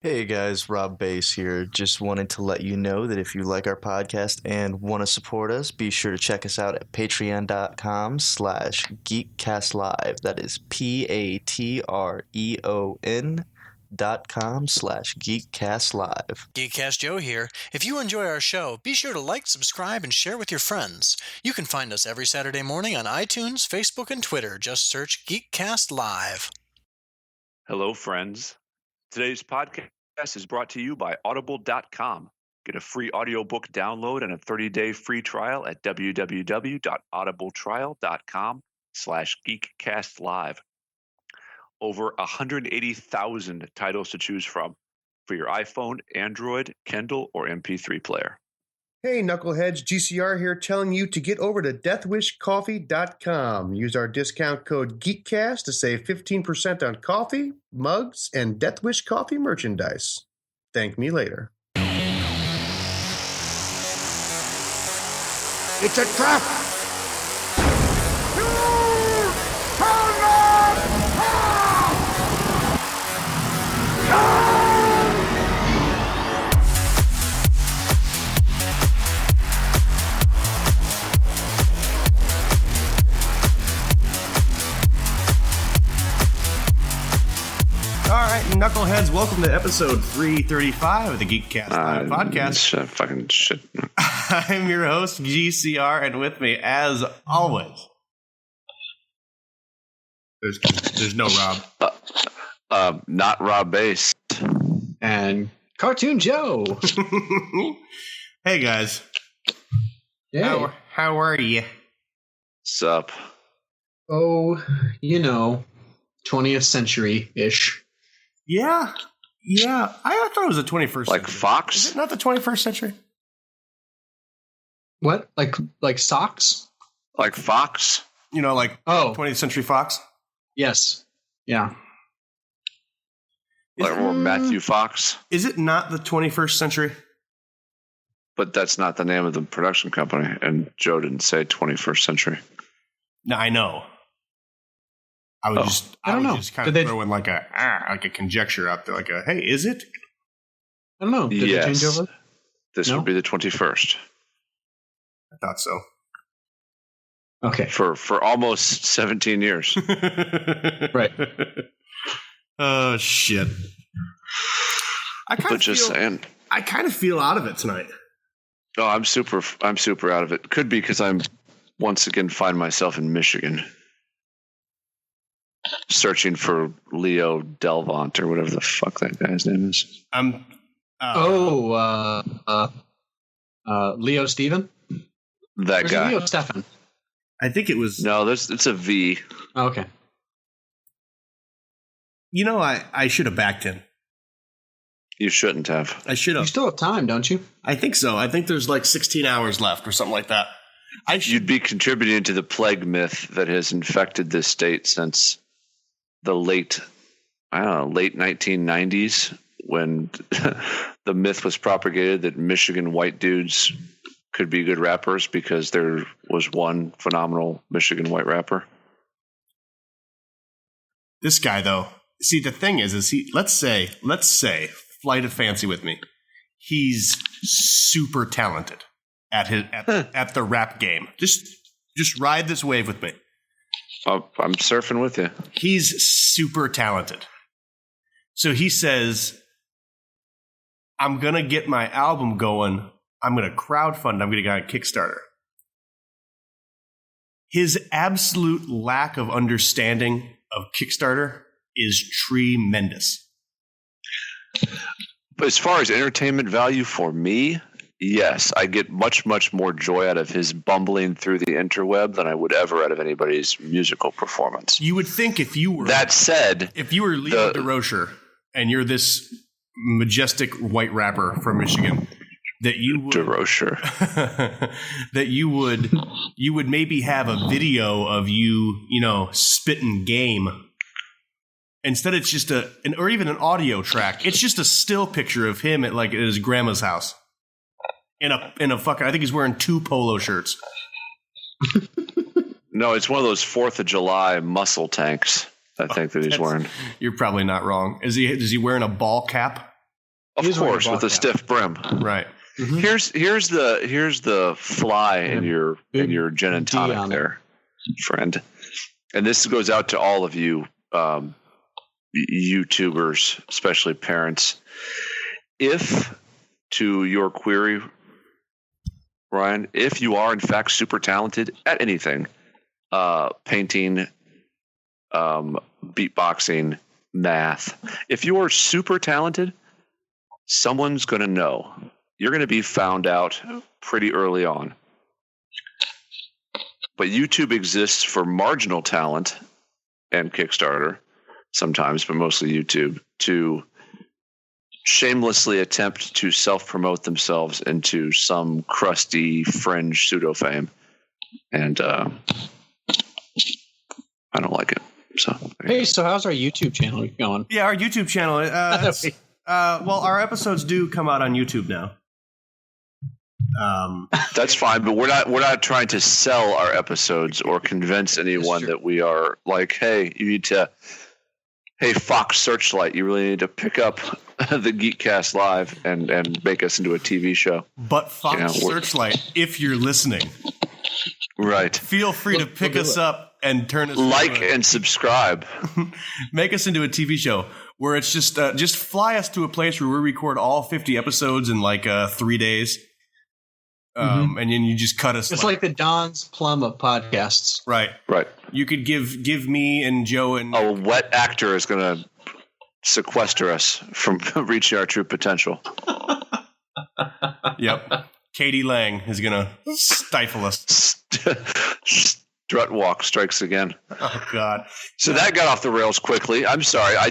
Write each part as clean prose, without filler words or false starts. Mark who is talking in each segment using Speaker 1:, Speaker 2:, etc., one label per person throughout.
Speaker 1: Hey guys, Rob Bass here. Just wanted to let you know that if you like our podcast and want to support us, be sure to check us out at patreon.com/GeekCastLive. That is patreon.com/GeekCastLive.
Speaker 2: GeekCast Joe here. If you enjoy our show, be sure to like, subscribe, and share with your friends. You can find us every Saturday morning on iTunes, Facebook, and Twitter. Just search GeekCastLive.
Speaker 3: Hello, friends. Today's podcast is brought to you by Audible.com. Get a free audiobook download and a 30-day free trial at www.audibletrial.com/GeekCastLive. Over 180,000 titles to choose from for your iPhone, Android, Kindle, or MP3 player.
Speaker 4: Hey, Knuckleheads, GCR here telling you to get over to deathwishcoffee.com. Use our discount code GeekCast to save 15% on coffee, mugs, and Death Wish coffee merchandise. Thank me later.
Speaker 5: It's a trap!
Speaker 4: All right, Knuckleheads, welcome to episode 335 of the GeekCastLive podcast.
Speaker 3: Fucking shit.
Speaker 4: I'm your host, GCR, and with me, as always, there's no Rob.
Speaker 3: Not Rob Bass.
Speaker 6: And Cartoon Joe.
Speaker 4: Hey, guys.
Speaker 6: Hey.
Speaker 4: How are you?
Speaker 3: Sup?
Speaker 6: Oh, 20th century-ish.
Speaker 4: Yeah. I thought it was the 21st
Speaker 3: Like
Speaker 4: century.
Speaker 3: Fox?
Speaker 4: Is it not the 21st century?
Speaker 6: What? Like socks?
Speaker 3: Like Fox?
Speaker 4: Like 20th Century Fox?
Speaker 6: Yes. Yeah.
Speaker 3: Like more Matthew Fox?
Speaker 4: Is it not the 21st century?
Speaker 3: But that's not the name of the production company, and Joe didn't say 21st century.
Speaker 4: No, I know. I would just kind of throw in like a conjecture out there, hey, is it?
Speaker 6: I don't know. Did they change over?
Speaker 3: This would be the 21st.
Speaker 4: I thought so.
Speaker 6: Okay.
Speaker 3: For almost 17 years.
Speaker 6: Right.
Speaker 4: Oh, shit. I kind of feel out of it tonight.
Speaker 3: Oh, I'm super out of it. Could be because I'm once again find myself in Michigan. Searching for Leo Delvant or whatever the fuck that guy's name is.
Speaker 6: Leo Steven?
Speaker 3: That guy.
Speaker 6: Leo Stefan?
Speaker 4: I think it was...
Speaker 3: No, it's a V.
Speaker 6: Oh, okay.
Speaker 4: I should have backed him.
Speaker 3: You shouldn't have.
Speaker 4: I should have.
Speaker 6: You still have time, don't you?
Speaker 4: I think so. I think there's 16 hours left or something like that.
Speaker 3: You'd be contributing to the plague myth that has infected this state since the late 1990s, when the myth was propagated that Michigan white dudes could be good rappers because there was one phenomenal Michigan white rapper.
Speaker 4: This guy, though, see, the thing is he, let's say, flight of fancy with me. He's super talented at the rap game. Just ride this wave with me.
Speaker 3: I'm surfing with you.
Speaker 4: He's super talented. So he says, I'm going to get my album going. I'm going to crowdfund. I'm going to go on Kickstarter. His absolute lack of understanding of Kickstarter is tremendous.
Speaker 3: But as far as entertainment value for me, yes, I get much, much more joy out of his bumbling through the interweb than I would ever out of anybody's musical performance.
Speaker 4: You would think if you were...
Speaker 3: That said...
Speaker 4: If you were Leo DeRocher and you're this majestic white rapper from Michigan, that you would...
Speaker 3: DeRocher.
Speaker 4: that you would maybe have a video of you, spitting game. Instead, it's just or even an audio track. It's just a still picture of him at his grandma's house. In a fucking, I think he's wearing 2 polo shirts.
Speaker 3: No, it's one of those 4th of July muscle tanks, I think, that he's wearing.
Speaker 4: You're probably not wrong. Is he wearing a ball cap?
Speaker 3: Of course, with a stiff brim.
Speaker 4: Right.
Speaker 6: Mm-hmm.
Speaker 3: Here's the fly in your gin and tonic there, friend. And this goes out to all of you YouTubers, especially parents. If, to your query, Ryan, if you are in fact super talented at anything, painting, beatboxing, math, if you are super talented, someone's going to know. You're going to be found out pretty early on. But YouTube exists for marginal talent and Kickstarter sometimes, but mostly YouTube, to shamelessly attempt to self-promote themselves into some crusty fringe pseudo-fame. And I don't like it. So
Speaker 6: hey, so how's our YouTube channel going?
Speaker 4: Yeah, our YouTube channel. Well, our episodes do come out on YouTube now.
Speaker 3: That's fine, but we're not trying to sell our episodes or convince anyone that we are like, hey, you need to, hey, Fox Searchlight, you really need to pick up the GeekCast Live and make us into a TV show.
Speaker 4: But Fox Searchlight, if you're listening,
Speaker 3: right,
Speaker 4: feel free to pick us up and turn us
Speaker 3: and subscribe.
Speaker 4: Make us into a TV show where it's just fly us to a place where we record all 50 episodes in like 3 days. And then you just cut us.
Speaker 6: It's like the Don's Plum of podcasts.
Speaker 4: Right. You could give me and Joe and
Speaker 3: a wet actor is going to sequester us from reaching our true potential.
Speaker 4: Yep. Katie Lang is going to stifle us.
Speaker 3: Strut walk strikes again.
Speaker 4: Oh God.
Speaker 3: So that got off the rails quickly. I'm sorry. I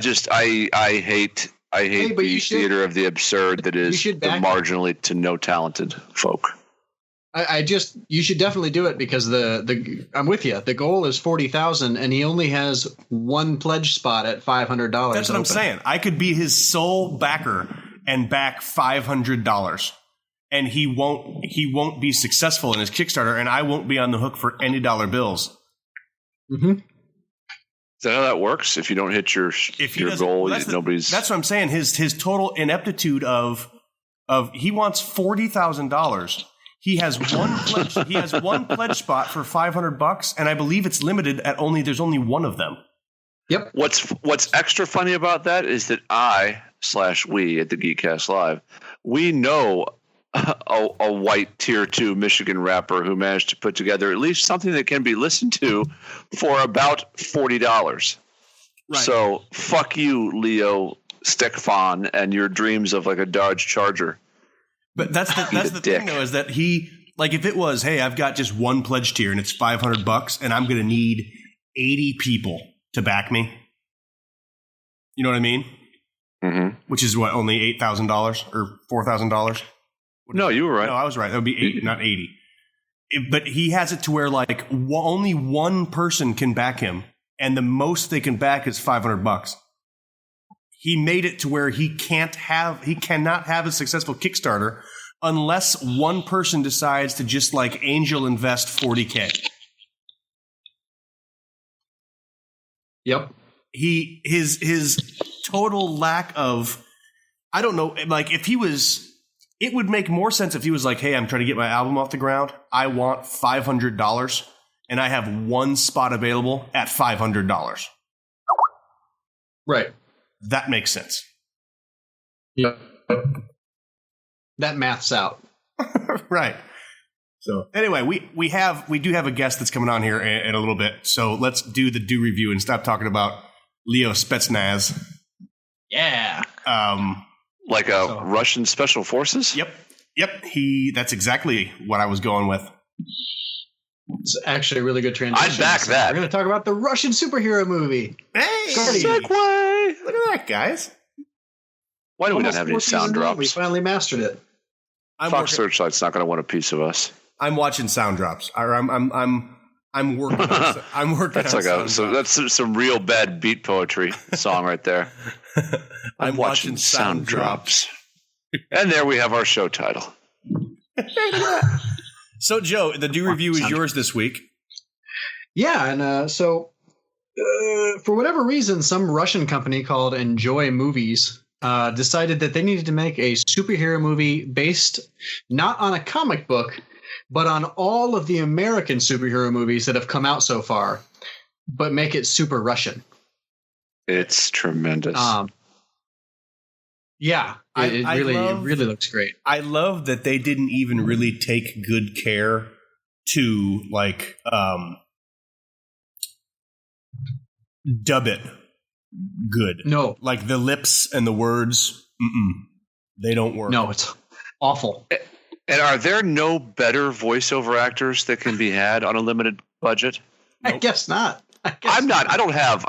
Speaker 3: hate the theater of the absurd that is the marginally to no talented folk.
Speaker 6: You should definitely do it because I'm with you. The goal is 40,000 and he only has one pledge spot at $500.
Speaker 4: That's what I'm saying. I could be his sole backer and back $500 and he won't be successful in his Kickstarter and I won't be on the hook for any dollar bills.
Speaker 6: Mm-hmm.
Speaker 3: Is that how that works? If you don't hit your goal, nobody's.
Speaker 4: That's what I'm saying. His total ineptitude of he wants $40,000. He has one pledge. He has one pledge spot for $500, and I believe it's limited at there's only one of them.
Speaker 6: Yep.
Speaker 3: What's extra funny about that is that we at the GeekCast Live, we know a white tier 2 Michigan rapper who managed to put together at least something that can be listened to for about $40. Right. So fuck you, Leo Stickfon, and your dreams of like a Dodge Charger.
Speaker 4: But that's the thing though, is that he, like, if it was, hey, I've got just one pledge tier and it's $500 and I'm going to need 80 people to back me. You know what I mean?
Speaker 3: Mm-hmm.
Speaker 4: Which is what, only $8,000 or $4,000?
Speaker 3: No, you were right.
Speaker 4: No, I was right. That would be 8, not 80. But he has it to where like only one person can back him, and the most they can back is $500. He made it to where he cannot have a successful Kickstarter unless one person decides to just like angel invest $40K.
Speaker 6: Yep.
Speaker 4: His total lack of, I don't know, like if he was, it would make more sense if he was like, hey, I'm trying to get my album off the ground. I want $500 and I have one spot available at $500.
Speaker 6: Right.
Speaker 4: That makes sense.
Speaker 6: Yeah. That maths out.
Speaker 4: Right. So anyway, we do have a guest that's coming on here in a little bit. So let's do the do review and stop talking about Leo Spetsnaz.
Speaker 6: Yeah.
Speaker 3: Russian special forces?
Speaker 4: Yep. That's exactly what I was going with.
Speaker 6: It's actually a really good transition.
Speaker 3: I'd back that.
Speaker 6: We're going to talk about the Russian superhero movie.
Speaker 4: Hey!
Speaker 3: Segway!
Speaker 4: Look at that, guys.
Speaker 3: Why do we not have any sound drops?
Speaker 6: We finally mastered it.
Speaker 3: Fox Searchlight's not going to want a piece of us.
Speaker 4: I'm watching sound drops. I'm working. I'm working.
Speaker 3: That's some real bad beat poetry song right there.
Speaker 4: I'm watching sound drops.
Speaker 3: And there we have our show title.
Speaker 4: So, Joe, the do review is yours this week.
Speaker 6: Yeah, and for whatever reason, some Russian company called Enjoy Movies decided that they needed to make a superhero movie based not on a comic book, but on all of the American superhero movies that have come out so far, but make it super Russian.
Speaker 3: It's tremendous.
Speaker 6: Yeah, it really looks great.
Speaker 4: I love that they didn't even really take good care to like dub it good.
Speaker 6: No,
Speaker 4: like the lips and the words, they don't work.
Speaker 6: No, it's awful.
Speaker 3: And are there no better voiceover actors that can be had on a limited budget?
Speaker 6: Nope. I guess not.
Speaker 3: I don't have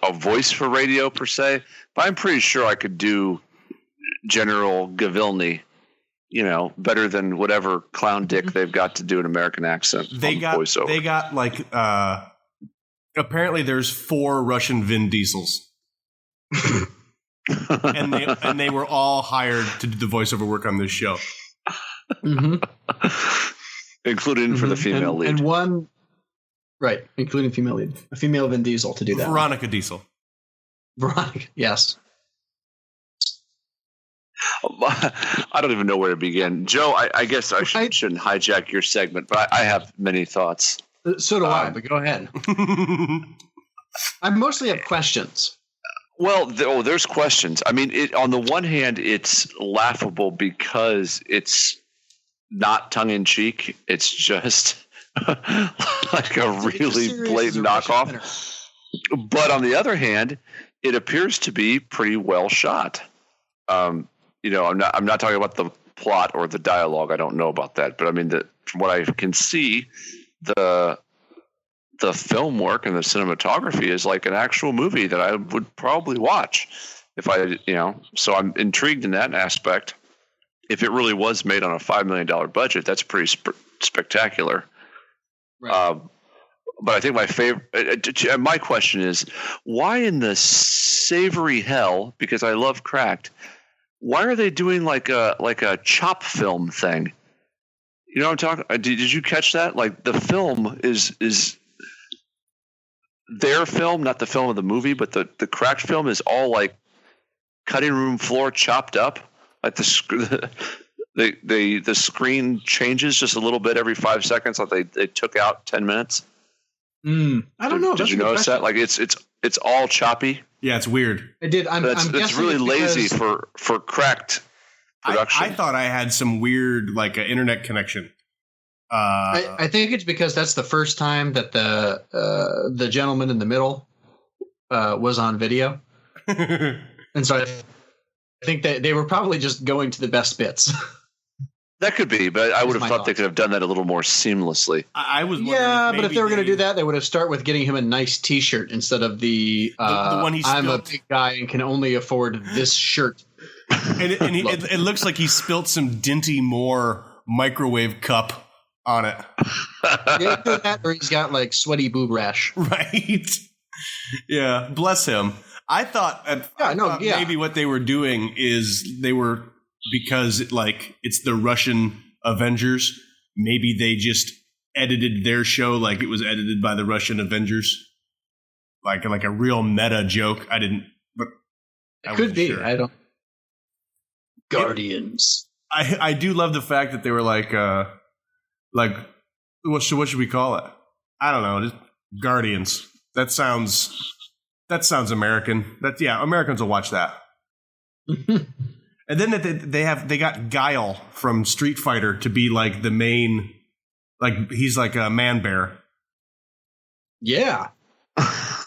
Speaker 3: a voice for radio per se, but I'm pretty sure I could do General Gavilny, better than whatever clown dick they've got to do an American accent.
Speaker 4: They got like apparently there's 4 Russian Vin Diesels. and they were all hired to do the voiceover work on this show.
Speaker 3: Including for the female lead.
Speaker 6: And one right, including female lead. A female Vin Diesel to do that.
Speaker 4: Veronica Diesel.
Speaker 6: Veronica, yes.
Speaker 3: I don't even know where to begin. Joe, I guess I shouldn't hijack your segment, but I have many thoughts.
Speaker 6: So do I, but go ahead. I mostly have questions.
Speaker 3: Well, there's questions. I mean, on the one hand, it's laughable because it's not tongue-in-cheek. It's just like a really blatant knockoff. But on the other hand, it appears to be pretty well shot. I'm not talking about the plot or the dialogue. I don't know about that, but I mean, from what I can see, the film work and the cinematography is like an actual movie that I would probably watch if so I'm intrigued in that aspect. If it really was made on a $5 million budget, that's pretty spectacular. Right. But I think my question is, why in the savory hell, because I love Cracked, why are they doing like a chop film thing? You know what I'm talking? Did you catch that? Like the film is their film, not the film of the movie, but the Cracked film is all like cutting room floor chopped up. Like the screen changes just a little bit every 5 seconds. Like they took out 10 minutes.
Speaker 6: I don't know.
Speaker 3: Did you notice that? Like it's all choppy.
Speaker 4: Yeah, it's weird.
Speaker 6: I did.
Speaker 3: It's really lazy for Cracked production.
Speaker 4: I thought I had some weird like internet connection.
Speaker 6: I think it's because that's the first time that the gentleman in the middle was on video, and so I think that they were probably just going to the best bits.
Speaker 3: That could be, but I would have thought they could have done that a little more seamlessly.
Speaker 4: I was
Speaker 6: but if they were going to do that, they would have started with getting him a nice T-shirt instead of the one he's I'm a big guy and can only afford this shirt.
Speaker 4: And it looks like he spilt some Dinty Moore microwave cup on it.
Speaker 6: Yeah, that, or he's got like sweaty boob rash.
Speaker 4: Right. Yeah, bless him. I thought maybe what they were doing is because it's the Russian Avengers, maybe they just edited their show like it was edited by the Russian Avengers. Like a real meta joke.
Speaker 6: It could be. Sure. I don't. Guardians.
Speaker 4: I do love the fact that they were like what should we call it? I don't know, just Guardians. That sounds American. Americans will watch that. And then they got Guile from Street Fighter to be like the main, like he's like a man bear.
Speaker 6: Yeah.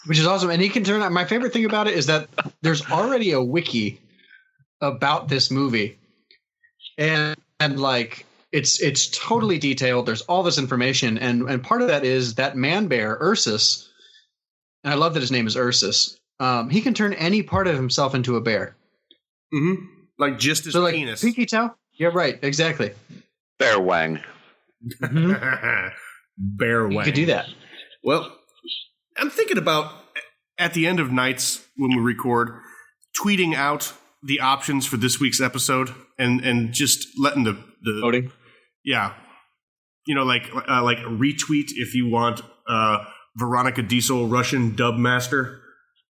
Speaker 6: Which is awesome. And he can turn out. My favorite thing about it is that there's already a wiki about this movie. And like it's totally detailed. There's all this information. And part of that is that man bear, Ursus, and I love that his name is Ursus. He can turn any part of himself into a bear.
Speaker 4: Mm-hmm. Like just his penis.
Speaker 6: Pinky toe? Yeah, right. Exactly.
Speaker 3: Bear wang.
Speaker 6: Mm-hmm.
Speaker 4: Bear wang.
Speaker 6: You could do that.
Speaker 4: Well, I'm thinking about at the end of nights when we record, tweeting out the options for this week's episode and just letting the
Speaker 6: voting.
Speaker 4: Yeah. Like retweet if you want Veronica Diesel Russian dub master.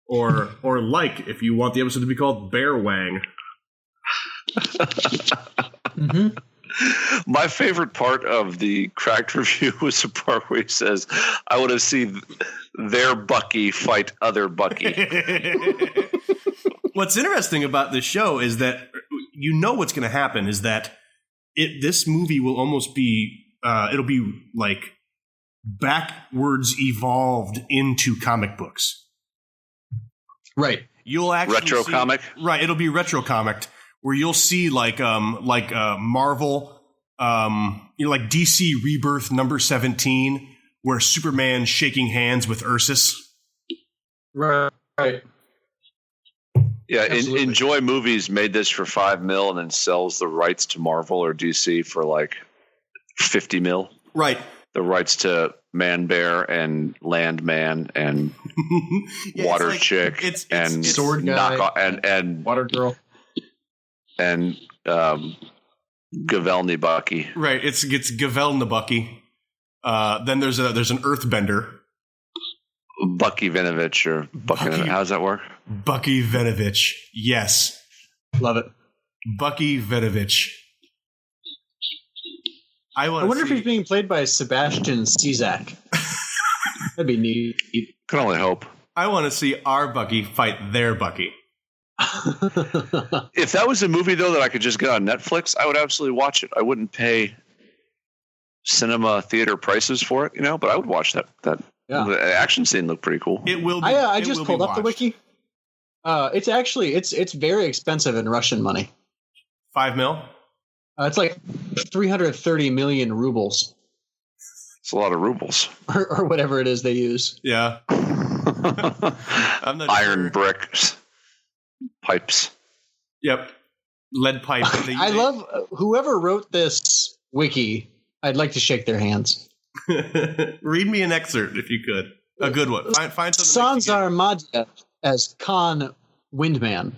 Speaker 4: Or like if you want the episode to be called Bear Wang.
Speaker 6: Mm-hmm.
Speaker 3: My favorite part of the Cracked review was the part where he says, I want to see their Bucky fight other Bucky.
Speaker 4: What's interesting about this show is that you know what's going to happen is that this movie will almost be it'll be like backwards evolved into comic books.
Speaker 6: Right.
Speaker 4: You'll actually
Speaker 3: Retro comic?
Speaker 4: Right, it'll be retro comic where you'll see like Marvel like DC Rebirth number 17 where Superman's shaking hands with Ursus.
Speaker 6: Right.
Speaker 3: Yeah,
Speaker 6: Absolutely.
Speaker 3: Enjoy Movies made this for $5 million and then sells the rights to Marvel or DC for like $50 million.
Speaker 4: Right.
Speaker 3: The rights to Man Bear and Land Man and
Speaker 4: Yeah,
Speaker 3: Water
Speaker 4: it's like-
Speaker 3: Chick
Speaker 4: it's
Speaker 3: and
Speaker 6: Sword Guy.
Speaker 3: and
Speaker 6: Water Girl.
Speaker 3: Gavelny Bucky.
Speaker 4: Right, it's Gavelna Bucky. Then there's an Earthbender,
Speaker 3: Bucky Vinovich or Bucky.
Speaker 4: Bucky-
Speaker 3: How does that work?
Speaker 4: Bucky Venovich. Yes,
Speaker 6: Love it.
Speaker 4: Bucky Venovich. I
Speaker 6: wonder if he's being played by Sebastian Cizak. That'd be neat.
Speaker 3: Can only hope.
Speaker 4: I want to see our Bucky fight their Bucky.
Speaker 3: If that was a movie though that I could just get on Netflix, I would absolutely watch it. I wouldn't pay cinema theater prices for it, but I would watch that.
Speaker 6: Yeah.
Speaker 3: The action scene looked pretty cool.
Speaker 4: It will. Be,
Speaker 6: I
Speaker 4: it
Speaker 6: just
Speaker 4: will
Speaker 6: pulled
Speaker 4: be
Speaker 6: up the
Speaker 4: watched.
Speaker 6: wiki. It's actually it's very expensive in Russian money.
Speaker 4: $5 million.
Speaker 6: It's like 330 million rubles
Speaker 3: It's a lot of rubles.
Speaker 6: or whatever it is they use.
Speaker 4: Yeah. I'm not
Speaker 3: Iron
Speaker 4: sure.
Speaker 3: bricks, pipes.
Speaker 4: Yep. Lead pipe.
Speaker 6: I love whoever wrote this wiki. I'd like to shake their hands.
Speaker 4: Read me an excerpt if you could. A good one. Find something.
Speaker 6: Sanzar Madhya as Khan Windman.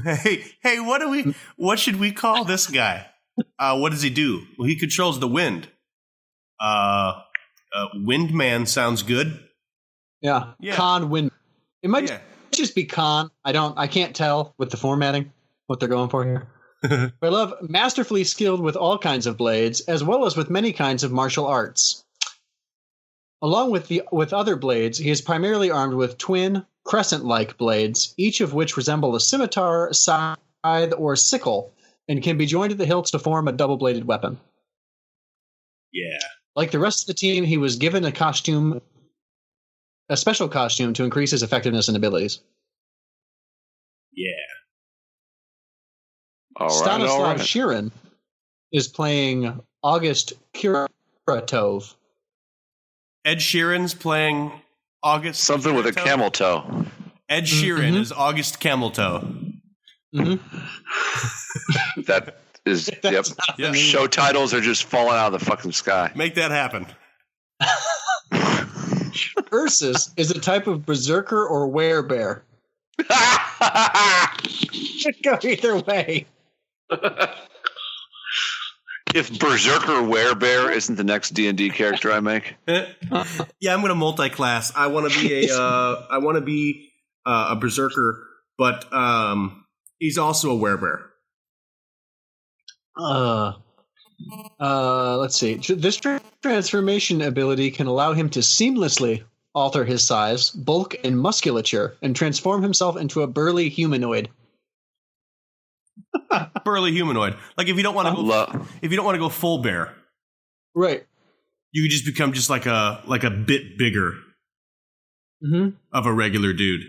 Speaker 4: Hey, what should we call this guy? What does he do? Well, he controls the wind. Windman sounds good.
Speaker 6: Yeah.
Speaker 4: Yeah.
Speaker 6: Khan Wind. It might
Speaker 4: Yeah.
Speaker 6: just be Khan. I can't tell with the formatting what they're going for here. But I love masterfully skilled with all kinds of blades, as well as with many kinds of martial arts. Along with other blades, he is primarily armed with twin, crescent-like blades, each of which resemble a scimitar, scythe, or sickle, and can be joined at the hilts to form a double-bladed weapon.
Speaker 4: Yeah.
Speaker 6: Like the rest of the team, he was given a special costume to increase his effectiveness and abilities.
Speaker 4: Yeah.
Speaker 3: All
Speaker 6: Stanislav
Speaker 3: right.
Speaker 6: Sheeran is playing August Kuratov.
Speaker 4: Ed Sheeran's playing August.
Speaker 3: Something with a
Speaker 4: Toe?
Speaker 3: camel toe.
Speaker 4: Ed Sheeran is August Camel Toe.
Speaker 6: Mm-hmm.
Speaker 3: That is, yep.
Speaker 6: Not
Speaker 4: Yeah.
Speaker 3: Show titles are just falling out of the fucking sky.
Speaker 4: Make that happen.
Speaker 6: Ursus is a type of berserker or werebear. Could go either way.
Speaker 3: If Berserker Werebear isn't the next D&D character I make,
Speaker 4: Yeah, I'm going to multi-class. I want to be a berserker, but he's also a werebear.
Speaker 6: Let's see. This transformation ability can allow him to seamlessly alter his size, bulk, and musculature, and transform himself into a burly humanoid.
Speaker 4: Burly humanoid. Like if you don't want to go full bear,
Speaker 6: Right.
Speaker 4: you could just become just like a bit bigger of a regular dude.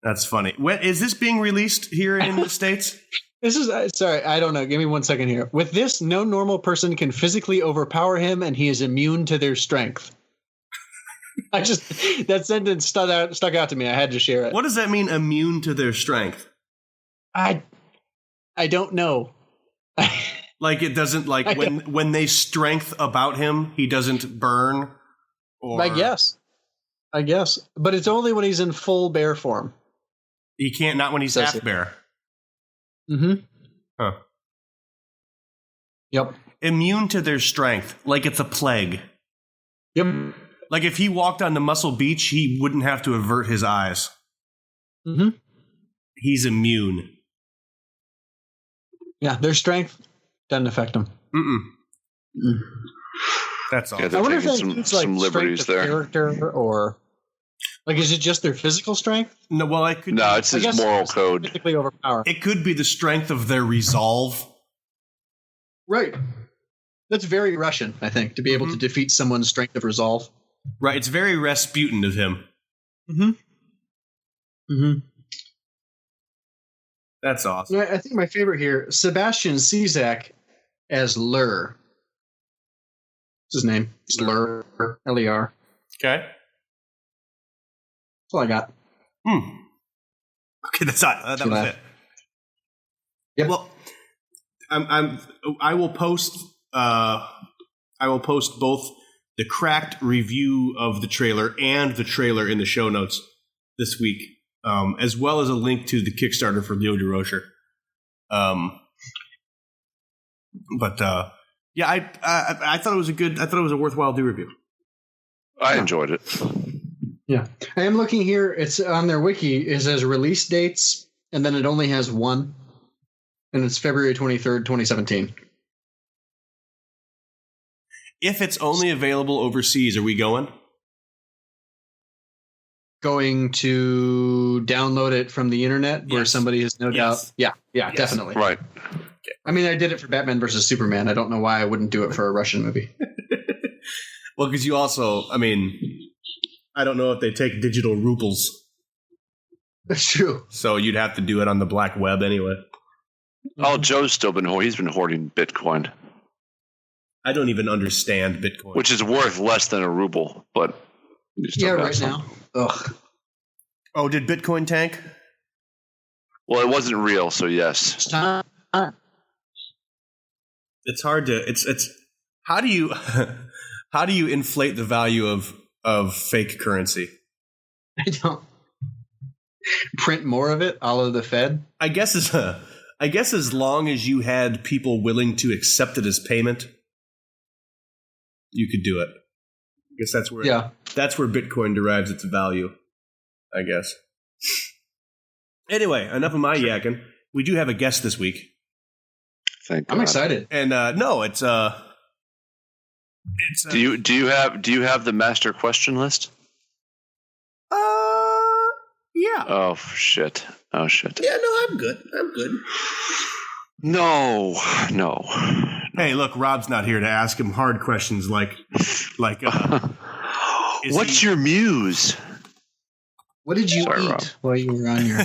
Speaker 4: That's funny. When is this being released here in the States?
Speaker 6: This is sorry, I don't know. Give me 1 second here. With this, no normal person can physically overpower him, and he is immune to their strength. That sentence stuck out to me. I had to share it.
Speaker 4: What does that mean? Immune to their strength?
Speaker 6: I don't know.
Speaker 4: Like it doesn't like when they strength about him, he doesn't burn. Or
Speaker 6: I guess, but it's only when he's in full bear form.
Speaker 4: he can't. Not when he's
Speaker 6: Says
Speaker 4: half
Speaker 6: it.
Speaker 4: bear.
Speaker 6: Mm-hmm.
Speaker 4: Huh.
Speaker 6: Yep.
Speaker 4: Immune to their strength, like it's a plague.
Speaker 6: Yep.
Speaker 4: Like if he walked on the Muscle Beach, he wouldn't have to avert his eyes.
Speaker 6: Mm-hmm.
Speaker 4: He's immune.
Speaker 6: Yeah, their strength doesn't affect them.
Speaker 4: Mm-mm. That's all.
Speaker 3: Yeah,
Speaker 6: I
Speaker 3: they're
Speaker 6: wonder if
Speaker 3: taking
Speaker 6: that includes, like,
Speaker 3: some liberties
Speaker 6: strength of
Speaker 3: there.
Speaker 6: character, or like, is it just their physical strength?
Speaker 4: No, well, it could.
Speaker 3: No, it's
Speaker 6: I
Speaker 3: his
Speaker 6: guess
Speaker 3: moral
Speaker 6: it's
Speaker 3: code.
Speaker 6: physically overpowered.
Speaker 4: It could be the strength of their resolve.
Speaker 6: Right. That's very Russian, I think, to be able to defeat someone's strength of resolve.
Speaker 4: Right. It's very Rasputin of him.
Speaker 6: Mm-hmm. Mm-hmm.
Speaker 4: That's awesome.
Speaker 6: I think my favorite here, Sebastian Cizak as Lur. What's his name? It's Lur. L-E-R.
Speaker 4: Okay.
Speaker 6: That's all I got.
Speaker 4: Okay, that was it.
Speaker 6: Yep.
Speaker 4: Well, I will post both the cracked review of the trailer and the trailer in the show notes this week, as well as a link to the Kickstarter for Leo DeRocher. Yeah, I thought it was a worthwhile do review.
Speaker 3: I enjoyed it.
Speaker 6: Yeah. I am looking here. It's on their wiki. It says release dates, and then it only has one. And it's February 23rd, 2017.
Speaker 4: If it's only available overseas, are we going?
Speaker 6: Going to download it from the internet where
Speaker 4: Yes.
Speaker 6: somebody has no
Speaker 4: Yes.
Speaker 6: doubt. Yeah,
Speaker 4: Yes.
Speaker 6: definitely.
Speaker 3: Right.
Speaker 6: I mean, I did it for Batman versus Superman. I don't know why I wouldn't do it for a Russian movie.
Speaker 4: Well, because you also, I mean, I don't know if they take digital rubles,
Speaker 6: That's true.
Speaker 4: so you'd have to do it on the black web anyway.
Speaker 3: Oh, Joe's still been hoarding. He's been hoarding Bitcoin,
Speaker 4: I don't even understand Bitcoin.
Speaker 3: which is worth less than a ruble, but you still
Speaker 6: Yeah,
Speaker 3: got
Speaker 6: right
Speaker 3: some.
Speaker 6: now. Ugh.
Speaker 4: Oh, did Bitcoin tank?
Speaker 3: Well, it wasn't real, so yes.
Speaker 6: It's time.
Speaker 4: It's hard to. It's. How do you how do you inflate the value of fake currency?
Speaker 6: I don't. Print more of it, all of the Fed.
Speaker 4: I guess as long as you had people willing to accept it as payment, you could do it. I guess that's where Bitcoin derives its value, I guess. Anyway, enough of my yakking. We do have a guest this week.
Speaker 3: Thank God.
Speaker 6: I'm excited.
Speaker 4: And no, it's
Speaker 3: Do you have the master question list?
Speaker 4: yeah.
Speaker 3: Oh shit! Oh shit!
Speaker 4: Yeah, no, I'm good.
Speaker 3: No.
Speaker 4: Hey, look, Rob's not here to ask him hard questions like
Speaker 3: What's your muse?
Speaker 6: What did you
Speaker 3: Sorry,
Speaker 6: eat
Speaker 3: Rob.
Speaker 6: while you were on your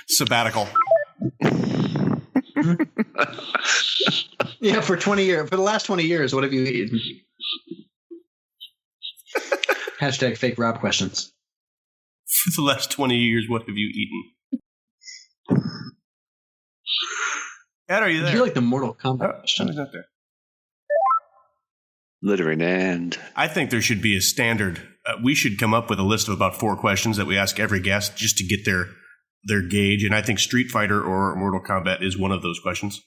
Speaker 4: sabbatical?
Speaker 6: Yeah, for 20 years. For the last 20 years, what have you eaten? Hashtag fake Rob questions.
Speaker 4: For the last 20 years, what have you eaten? Ed, are you
Speaker 6: I
Speaker 4: there?
Speaker 6: feel like the Mortal Kombat
Speaker 4: Oh,
Speaker 6: question.
Speaker 4: he's not there.
Speaker 3: Littering and
Speaker 4: I think there should be a standard. We should come up with a list of about 4 questions that we ask every guest just to get their gauge. And I think Street Fighter or Mortal Kombat is one of those questions.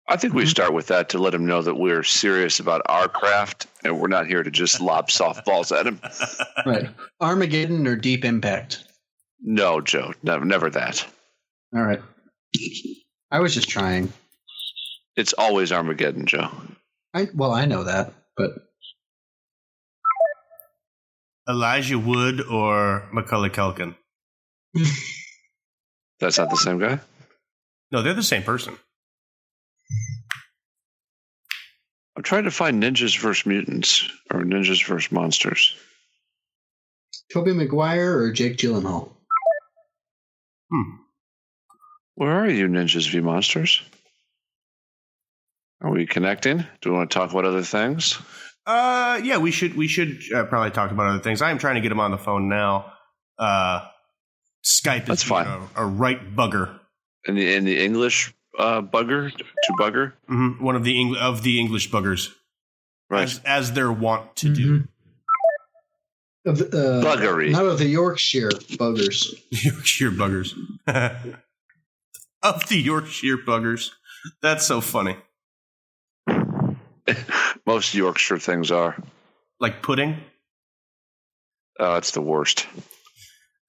Speaker 3: I think we start with that to let him know that we're serious about our craft and we're not here to just lob softballs at him.
Speaker 6: Right. Armageddon or Deep Impact?
Speaker 3: No, Joe, never that.
Speaker 6: All right. I was just trying.
Speaker 3: It's always Armageddon, Joe.
Speaker 6: I know that, but
Speaker 4: Elijah Wood or Macaulay Culkin?
Speaker 3: That's not the same guy?
Speaker 4: No, they're the same person.
Speaker 3: I'm trying to find Ninjas vs. Mutants or Ninjas vs. Monsters.
Speaker 6: Tobey Maguire or Jake Gyllenhaal?
Speaker 3: Where are you, Ninjas v. Monsters? Are we connecting? Do we want to talk about other things?
Speaker 4: Yeah, we should probably talk about other things. I am trying to get him on the phone now. Skype is
Speaker 3: That's fine.
Speaker 4: A right bugger.
Speaker 3: In the English bugger to bugger,
Speaker 4: Mm-hmm. One of the English buggers,
Speaker 3: right?
Speaker 4: as they're wont to do.
Speaker 6: Of,
Speaker 3: Buggery.
Speaker 6: Not of the Yorkshire buggers.
Speaker 4: Yorkshire buggers. Of the Yorkshire buggers. That's so funny.
Speaker 3: Most Yorkshire things are.
Speaker 4: like pudding.
Speaker 3: Oh, it's the worst.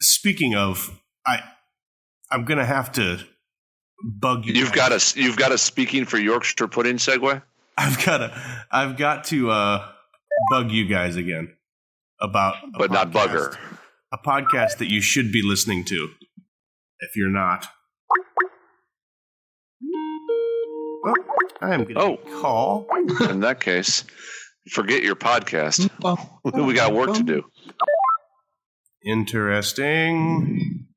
Speaker 4: Speaking of, I'm gonna have to bug you.
Speaker 3: You've got a speaking for Yorkshire pudding segue.
Speaker 4: I've got to bug you guys again about
Speaker 3: but not bugger.
Speaker 4: A podcast that you should be listening to if you're not. Oh, I am getting a call.
Speaker 3: In that case, forget your podcast. We got work to do.
Speaker 4: Interesting.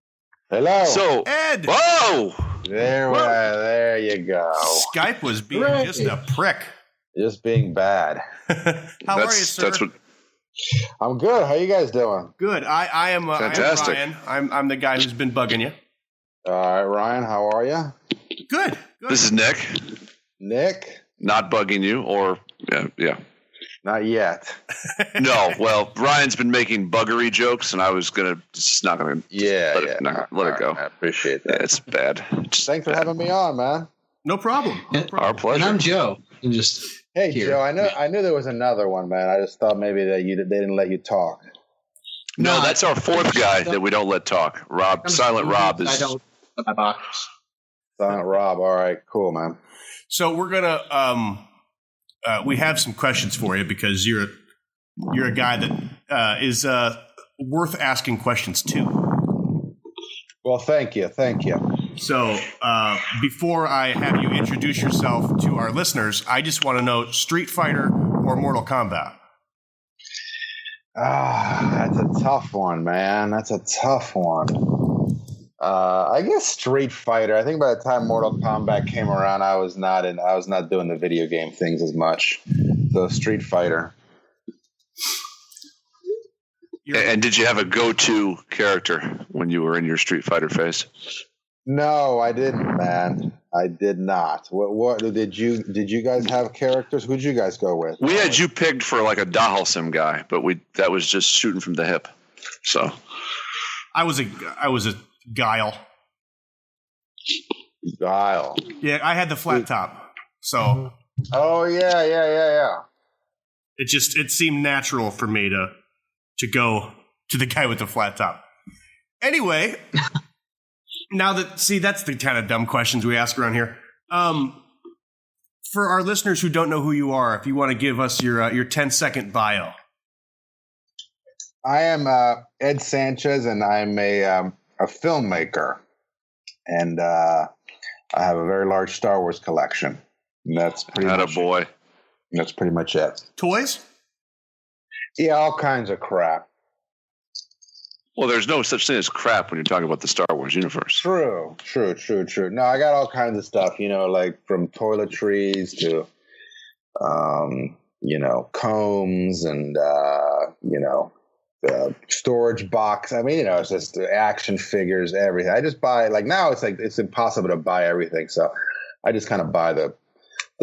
Speaker 5: Hello.
Speaker 3: So,
Speaker 4: Ed.
Speaker 3: Whoa.
Speaker 5: There you go.
Speaker 4: Skype was being just a prick.
Speaker 5: Just being bad.
Speaker 4: How are you, sir?
Speaker 3: That's what.
Speaker 5: I'm good. How you guys doing?
Speaker 4: Good. I am
Speaker 3: Fantastic.
Speaker 4: I am Ryan. I'm the guy who's been bugging you.
Speaker 5: All right, Ryan. How are you?
Speaker 4: Good.
Speaker 3: This is Nick.
Speaker 5: Nick.
Speaker 3: Not bugging you, or yeah.
Speaker 5: Not yet.
Speaker 3: No. Well, Ryan's been making buggery jokes, and I was just not gonna. Let it go.
Speaker 5: I appreciate that.
Speaker 3: Yeah, it's bad.
Speaker 5: Thanks for having me on, man.
Speaker 4: No problem.
Speaker 3: Our pleasure.
Speaker 6: And I'm Joe. I'm just
Speaker 5: Hey,
Speaker 6: here.
Speaker 5: Joe. I knew there was another one, man. I just thought maybe that they didn't let you talk.
Speaker 3: No, that's our fourth guy that we don't let talk. Rob, Silent Rob is.
Speaker 6: I don't. My box.
Speaker 5: Silent Rob. All right, cool, man.
Speaker 4: So we're gonna we have some questions for you because you're a guy that is worth asking questions to.
Speaker 5: Well, thank you.
Speaker 4: So before I have you introduce yourself to our listeners, I just want to know Street Fighter or Mortal Kombat.
Speaker 5: That's a tough one, man. That's a tough one. I guess Street Fighter. I think by the time Mortal Kombat came around, I was not doing the video game things as much. So Street Fighter.
Speaker 3: And did you have a go-to character when you were in your Street Fighter phase?
Speaker 5: No, I didn't, man. I did not. What did you guys have characters? Who'd you guys go with?
Speaker 3: We had you picked for like a Dahalsim guy, but that was just shooting from the hip. So
Speaker 4: I was a Guile.
Speaker 5: Guile.
Speaker 4: Yeah, I had the flat top. So
Speaker 5: Oh yeah.
Speaker 4: it seemed natural for me to go to the guy with the flat top. Anyway, that's the kind of dumb questions we ask around here. For our listeners who don't know who you are, if you want to give us your 10-second bio.
Speaker 5: I am Ed Sanchez, and I'm a filmmaker, and I have a very large Star Wars collection. And that's pretty much it.
Speaker 4: Toys?
Speaker 5: Yeah, all kinds of crap.
Speaker 3: Well, there's no such thing as crap when you're talking about the Star Wars universe.
Speaker 5: True. No, I got all kinds of stuff, like from toiletries to, combs and, storage box. I mean, it's just action figures, everything. I just buy, now it's impossible to buy everything. So I just kind of buy the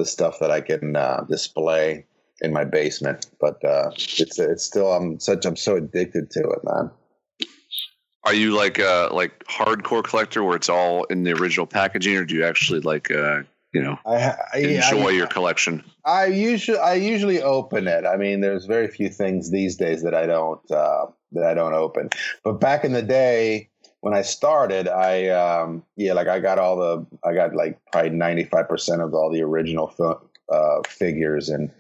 Speaker 5: stuff that I can display in my basement. But it's still, I'm so addicted to it, man.
Speaker 3: Are you like hardcore collector where it's all in the original packaging, or do you actually enjoy your collection?
Speaker 5: I usually open it. I mean, there's very few things these days that I don't open. But back in the day when I started, I got like probably 95% of all the original figures and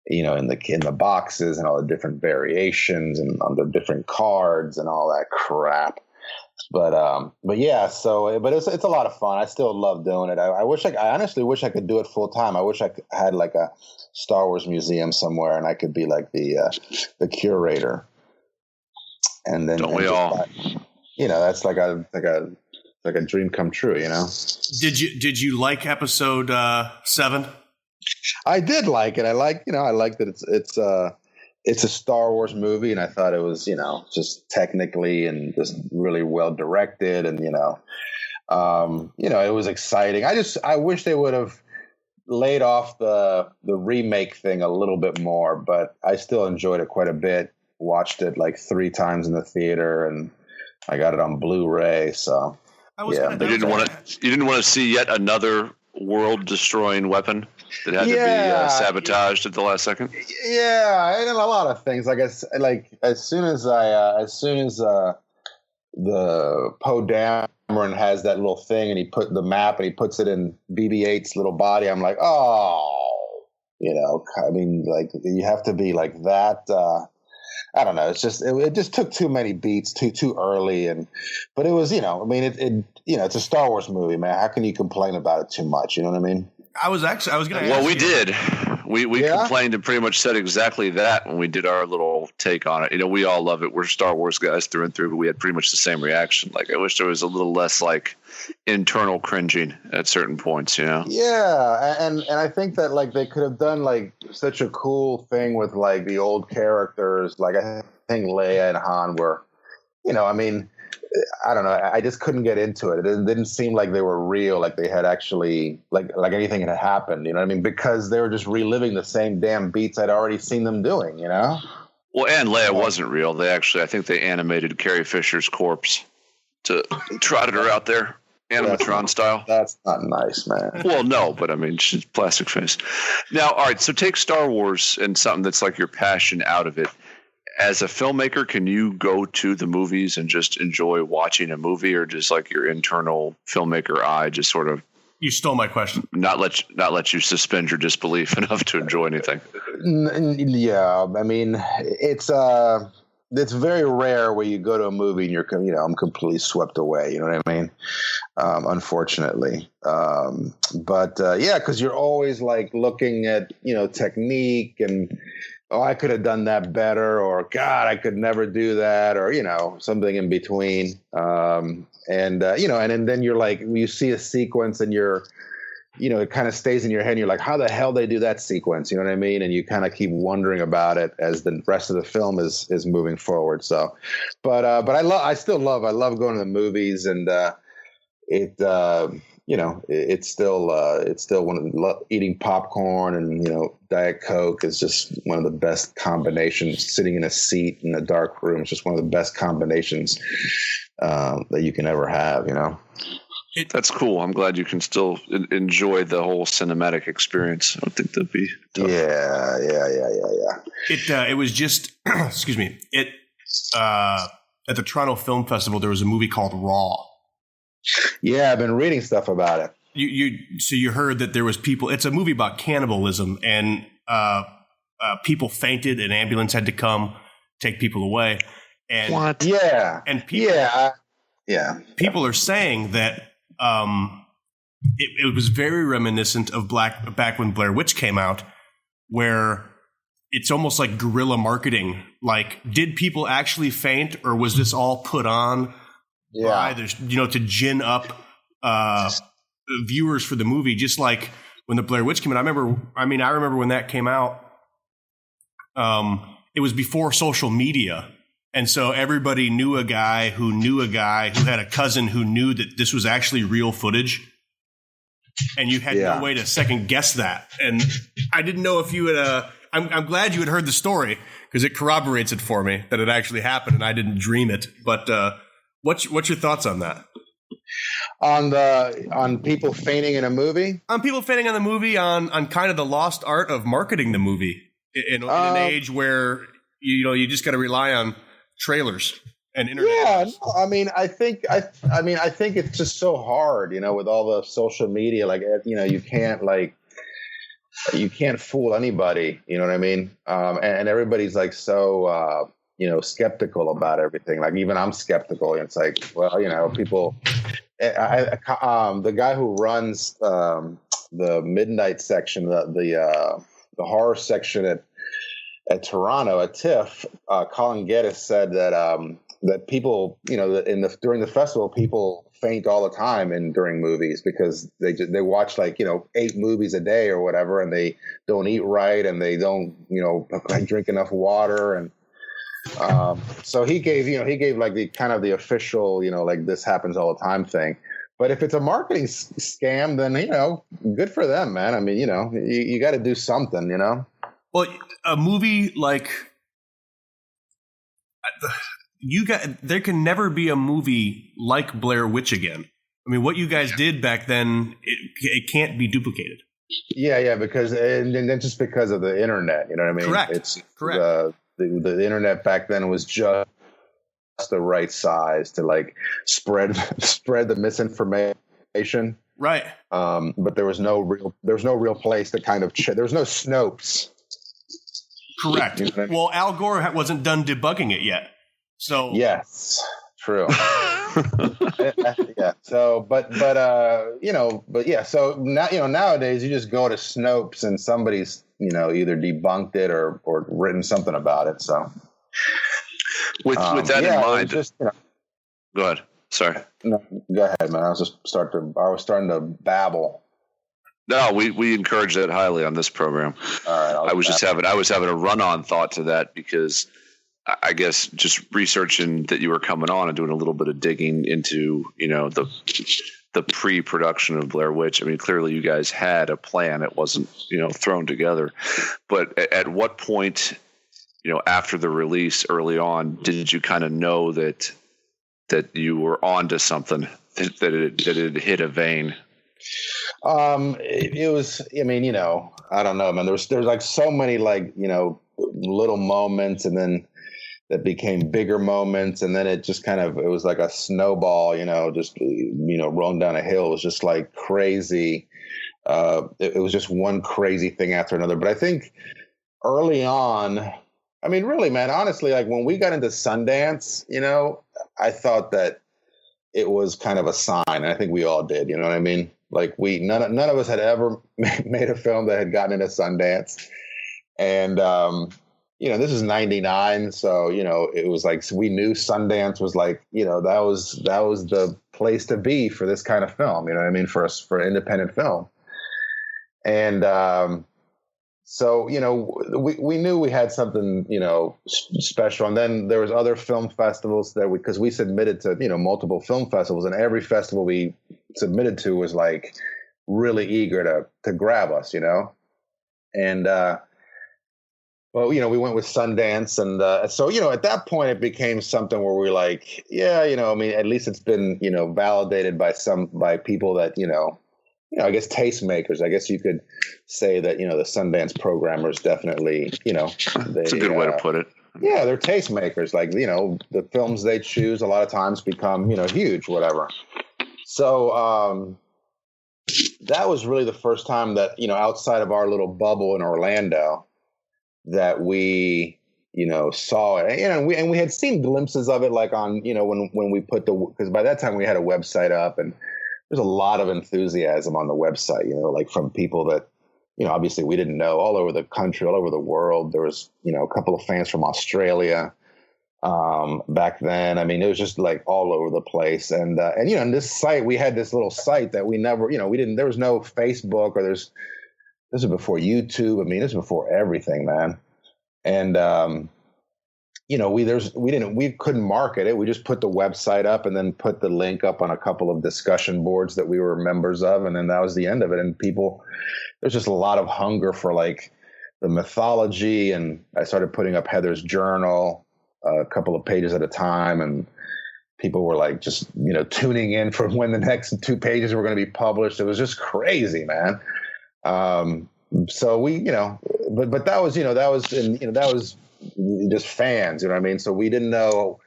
Speaker 5: in the boxes and all the different variations and on the different cards and all that crap. But it's a lot of fun. I still love doing it. I honestly wish I could do it full time. I wish I had like a Star Wars museum somewhere and I could be like the curator. And then,
Speaker 3: don't we all?
Speaker 5: That's like a dream come true.
Speaker 4: Did you like episode 7?
Speaker 5: I did like it. I like that it's a Star Wars movie, and I thought it was, just technically and just really well directed, and it was exciting. I wish they would have laid off the remake thing a little bit more, but I still enjoyed it quite a bit. Watched it like 3 times in the theater, and I got it on Blu-ray. So
Speaker 3: you didn't want to see yet another world-destroying weapon. that had to be sabotaged at the last second?
Speaker 5: Yeah, and a lot of things. As soon as the Poe Dameron has that little thing, and he put the map and he puts it in BB-8's little body, I'm like, oh, I mean, like, you have to be like that. I don't know. It's just it just took too many beats too early, but it was it's a Star Wars movie, man. How can you complain about it too much? You know what I mean?
Speaker 4: I was going to ask.
Speaker 3: Well, we did. We complained and pretty much said exactly that when we did our little take on it. We all love it. We're Star Wars guys through and through, but we had pretty much the same reaction. Like, I wish there was a little less like internal cringing at certain points.
Speaker 5: Yeah, and I think that like they could have done like such a cool thing with like the old characters. Like I think Leia and Han were, I mean, I don't know. I just couldn't get into it. It didn't seem like they were real, like they had actually, like anything had happened, you know what I mean? Because they were just reliving the same damn beats I'd already seen them doing, Well,
Speaker 3: and Leia wasn't real. I think they animated Carrie Fisher's corpse to trotted her out there, animatron style.
Speaker 5: That's not nice, man.
Speaker 3: Well, no, but I mean, she's plastic face. Now, all right, so take Star Wars and something that's like your passion out of it. As a filmmaker, can you go to the movies and just enjoy watching a movie, or just like your internal filmmaker eye just sort of?
Speaker 4: You stole my question.
Speaker 3: Not let you suspend your disbelief enough to enjoy anything.
Speaker 5: Yeah, I mean, it's very rare where you go to a movie and you're I'm completely swept away. You know what I mean? Unfortunately, but because you're always like looking at technique and. Oh, I could have done that better, or God, I could never do that, or something in between. And then you're like, you see a sequence, and it kind of stays in your head. And you're like, how the hell they do that sequence? You know what I mean? And you kind of keep wondering about it as the rest of the film is moving forward. So, but I love going to the movies, and it's still one of the eating popcorn and Diet Coke is just one of the best combinations. Sitting in a seat in a dark room is just one of the best combinations that you can ever have.
Speaker 3: That's cool. I'm glad you can still enjoy the whole cinematic experience. I think that'd be tough.
Speaker 5: Yeah.
Speaker 4: It was just excuse me. At the Toronto Film Festival there was a movie called Raw.
Speaker 5: Yeah, I've been reading stuff about it.
Speaker 4: You heard that there was people. It's a movie about cannibalism, and people fainted. An ambulance had to come take people away. And
Speaker 5: what? Yeah,
Speaker 4: and people,
Speaker 5: yeah.
Speaker 4: People are saying that it was very reminiscent of back when Blair Witch came out, where it's almost like guerrilla marketing. Like, did people actually faint, or was this all put on?
Speaker 5: Yeah,
Speaker 4: to gin up viewers for the movie, just like when the Blair Witch came out. I remember when that came out. It was before social media, and so everybody knew a guy who had a cousin who knew that this was actually real footage, and you had no way to second guess that. And I didn't know if you had. I'm glad you had heard the story because it corroborates it for me that it actually happened, and I didn't dream it, but. What's your thoughts on that?
Speaker 5: On people fainting in a movie?
Speaker 4: On people fainting on the movie, on kind of the lost art of marketing the movie in an age where you just got to rely on trailers and internet.
Speaker 5: Yeah, no, I think it's just so hard, with all the social media. Like, you can't fool anybody. You know what I mean? And everybody's like so. Skeptical about everything. Like, even I'm skeptical. And it's like, well, people. The guy who runs the midnight section, the horror section at Toronto at TIFF, Colin Geddes said that people, during the festival, people faint all the time during movies because they watch 8 movies a day or whatever, and they don't eat right, and they don't drink enough water and. So he gave like the kind of the official, like this happens all the time thing. But if it's a marketing scam, then, good for them, man. I mean, you got to do something,
Speaker 4: Well, a movie like there can never be a movie like Blair Witch again. I mean, what you guys did back then, it can't be duplicated.
Speaker 5: Yeah, because and then just because of the internet, you know what I mean?
Speaker 4: Correct.
Speaker 5: It's
Speaker 4: Correct.
Speaker 5: The internet back then was just the right size to like spread the misinformation.
Speaker 4: Right.
Speaker 5: But there was no real place to kind of there was no Snopes.
Speaker 4: Correct.
Speaker 5: You know what I mean?
Speaker 4: Well, Al Gore wasn't done debugging it yet. So
Speaker 5: Yes, true. Yeah. So, but yeah. So now, nowadays you just go to Snopes and somebody's, either debunked it or written something about it. So
Speaker 3: With that in mind,
Speaker 5: just,
Speaker 3: go ahead. Sorry.
Speaker 5: No, go ahead, man. I was starting to babble.
Speaker 3: No, we encourage that highly on this program.
Speaker 5: All right.
Speaker 3: I was having a run-on thought to that because I guess just researching that you were coming on and doing a little bit of digging into, the pre-production of Blair Witch. I mean, clearly you guys had a plan. It wasn't, thrown together. But at what point, after the release early on, did you kind of know that you were onto something, that it hit a vein?
Speaker 5: It was, I don't know, man. There's like so many little moments, and then that became bigger moments, and then it just it was like a snowball, just rolling down a hill. It was just like crazy. It was just one crazy thing after another. But I think early on, I mean, really, man, honestly, like when we got into Sundance, I thought that it was kind of a sign. And I think we all did, you know what I mean? Like none of us had ever made a film that had gotten into Sundance. And, this is 99. So, it was like, we knew Sundance was like, that was the place to be for this kind of film, you know what I mean? For independent film. And, so, we knew we had something, special. And then there was other film festivals because we submitted to, multiple film festivals, and every festival we submitted to was like really eager to grab us, and, well, we went with Sundance. And so, at that point it became something where we're like, yeah, I mean, at least it's been, validated by people that, I guess tastemakers. I guess you could say that, the Sundance programmers definitely,
Speaker 3: That's a good way to put it.
Speaker 5: Yeah, they're tastemakers. Like, the films they choose a lot of times become, huge, whatever. So that was really the first time that, outside of our little bubble in Orlando, that we, saw it. And we had seen glimpses of it, like on, when we put because by that time we had a website up, and there's a lot of enthusiasm on the website, like from people that, obviously we didn't know, all over the country, all over the world. There was, a couple of fans from Australia back then. I mean, it was just like all over the place. And this site, we had this little site that we never, there was no Facebook, or this is before YouTube. I mean, this is before everything, man. And, we couldn't market it. We just put the website up and then put the link up on a couple of discussion boards that we were members of. And then that was the end of it. And there's just a lot of hunger for like the mythology. And I started putting up Heather's journal, a couple of pages at a time. And people were like, just, tuning in for when the next 2 pages were going to be published. It was just crazy, man. So we, but that was, that was just fans, you know what I mean? So we didn't know,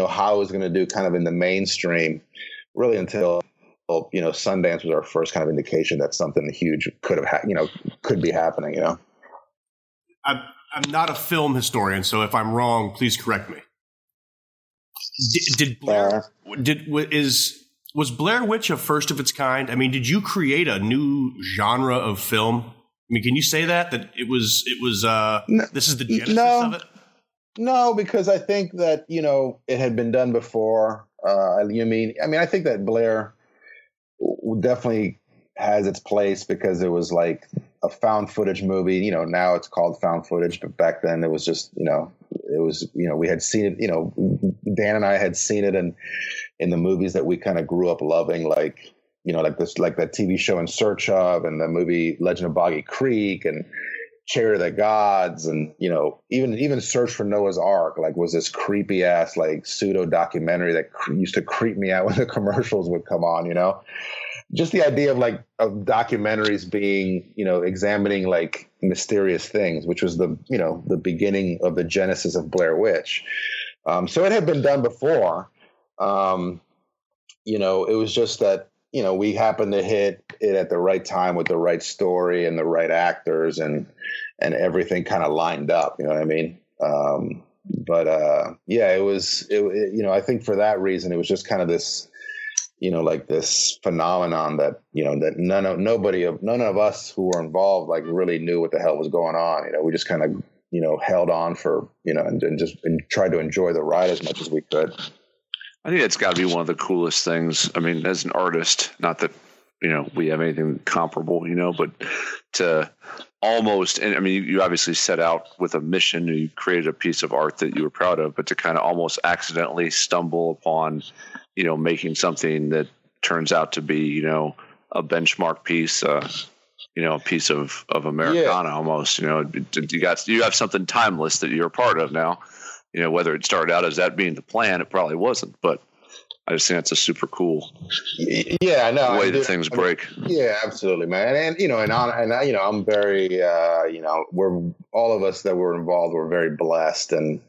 Speaker 5: how it was going to do kind of in the mainstream really until, Sundance was our first kind of indication that something huge could be happening,
Speaker 4: I'm not a film historian, so if I'm wrong, please correct me. Did Blair, was Blair Witch a first of its kind? I mean, did you create a new genre of film? I mean, can you say that it was this is the genesis of it?
Speaker 5: No, because I think that, it had been done before. I think that Blair definitely has its place because it was like a found footage movie. Now it's called found footage, but back then it was just, we had seen it, Dan and I had seen it in the movies that we kind of grew up loving, like, like that TV show In Search Of, and the movie Legend of Boggy Creek, and Chariot of the Gods, and even Search for Noah's Ark, like, was this creepy ass like pseudo documentary that used to creep me out when the commercials would come on, just the idea of documentaries being, examining like mysterious things, which was the beginning of the genesis of Blair Witch. So it had been done before. It was just that, we happened to hit it at the right time with the right story and the right actors and everything kind of lined up, you know what I mean? It was, I think for that reason, it was just kind of this, like this phenomenon that, that none of us who were involved, like really knew what the hell was going on. We just kind of, held on for, and tried to enjoy the ride as much as we could.
Speaker 3: I think that's got to be one of the coolest things. I mean, as an artist, not that, we have anything comparable, but to almost, and I mean, you obviously set out with a mission and you created a piece of art that you were proud of, but to kind of almost accidentally stumble upon, making something that turns out to be, a benchmark piece, a piece of Americana almost, you have something timeless that you're a part of now. Whether it started out as that being the plan, it probably wasn't, but I just think that's a super cool way that things break.
Speaker 5: Yeah, absolutely, man. And I'm very, we're all of us that were involved were very blessed. And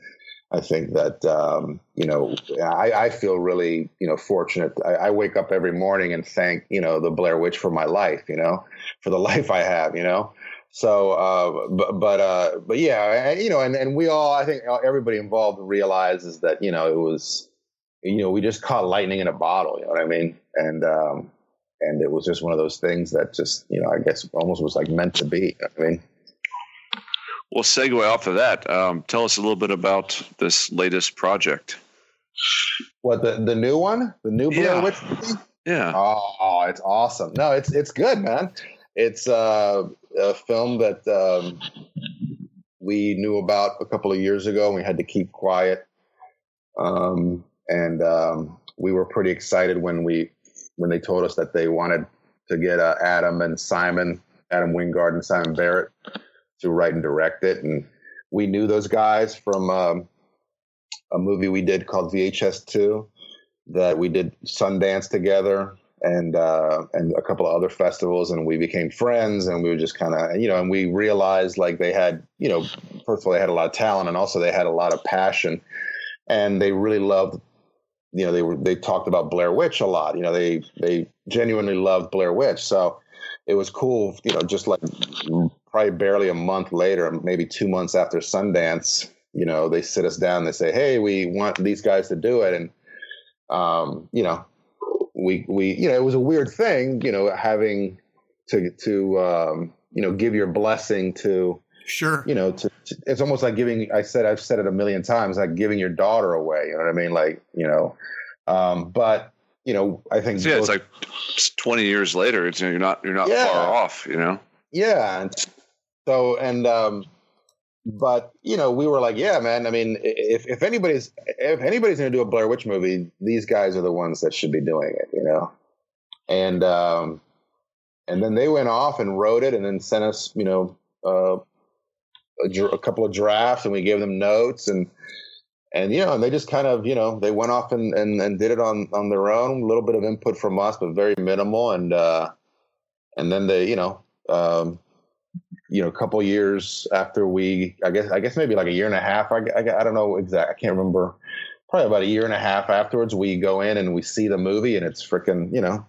Speaker 5: I think that, I feel really, fortunate. I wake up every morning and thank, the Blair Witch for my life, for the life I have, So, but yeah, and we all, I think everybody involved realizes that, it was, we just caught lightning in a bottle, you know what I mean? And it was just one of those things that just, I guess almost was like meant to be. I mean,
Speaker 3: well, segue off of that. Tell us a little bit about this latest project.
Speaker 5: What, the new one, the new Blair Witch movie?
Speaker 3: Yeah.
Speaker 5: Oh, it's awesome. No, it's good, man. It's a film that we knew about a couple of years ago, and we had to keep quiet. We were pretty excited when they told us that they wanted to get Adam Wingard and Simon Barrett to write and direct it. And we knew those guys from a movie we did called VHS2 that we did Sundance together. And a couple of other festivals, and we became friends, and we were just kind of, and we realized like they had, first of all, they had a lot of talent, and also they had a lot of passion, and they really loved, they talked about Blair Witch a lot, they genuinely loved Blair Witch. So it was cool, just like probably barely a month later, maybe 2 months after Sundance, they sit us down, they say, hey, we want these guys to do it. And, we it was a weird thing, having to give your blessing to,
Speaker 4: sure,
Speaker 5: it's almost like I've said it a million times, like giving your daughter away, you know what I mean? Like, but I think
Speaker 3: it's like 20 years later, it's, you're not far off,
Speaker 5: Yeah. And so, but we were like, yeah, man. I mean, if anybody's going to do a Blair Witch movie, these guys are the ones that should be doing it, And then they went off and wrote it, and then sent us, a couple of drafts, and we gave them notes, and they just kind of, they went off and did it on their own. A little bit of input from us, but very minimal, and then they, a couple years after I guess maybe like a year and a half. I don't know exactly. I can't remember. Probably about a year and a half afterwards, we go in and we see the movie, and it's freaking,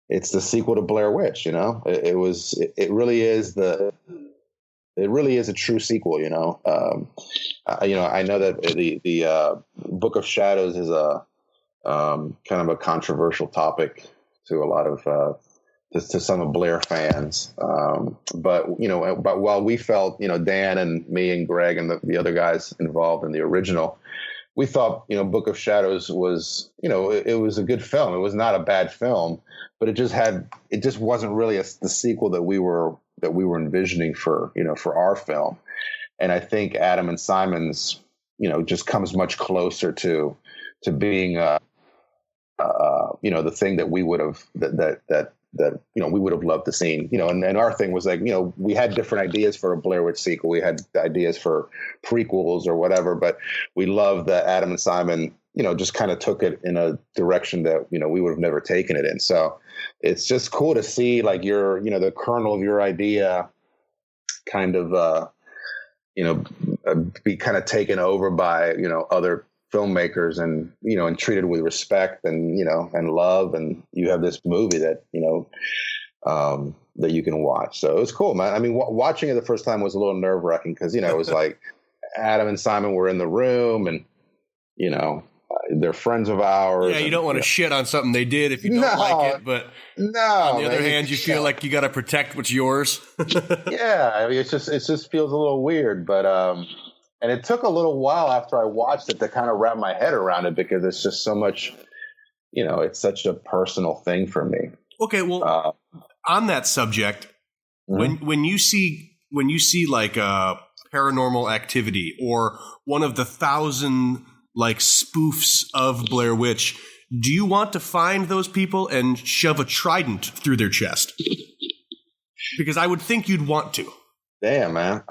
Speaker 5: it's the sequel to Blair Witch. It really is a true sequel. I know that the Book of Shadows is a kind of a controversial topic to a lot of. To some of Blair fans. But while we felt, Dan and me and Greg and the other guys involved in the original, we thought, Book of Shadows was, it was a good film. It was not a bad film, but it just wasn't really the sequel that we were envisioning for our film. And I think Adam and Simon's, just comes much closer to being, the thing that we would have, that we would have loved to see, and our thing was like, we had different ideas for a Blair Witch sequel. We had ideas for prequels or whatever, but we loved that Adam and Simon, just kind of took it in a direction that, we would have never taken it in. So it's just cool to see like the kernel of your idea kind of, be kind of taken over by, other filmmakers and, and treated with respect and, and love. And you have this movie that, that you can watch. So it was cool, man. I mean, watching it the first time was a little nerve wracking because, it was like Adam and Simon were in the room and, they're friends of ours.
Speaker 4: Yeah, you don't want to shit on something they did if you don't like it, but on the other hand, you feel like you got to protect what's yours.
Speaker 5: Yeah, I mean, it just feels a little weird, but and it took a little while after I watched it to kind of wrap my head around it because it's just so much, it's such a personal thing for me.
Speaker 4: Okay, well, on that subject, when you see like Paranormal Activity or one of the 1,000 like spoofs of Blair Witch, do you want to find those people and shove a trident through their chest? Because I would think you'd want to.
Speaker 5: Damn, man.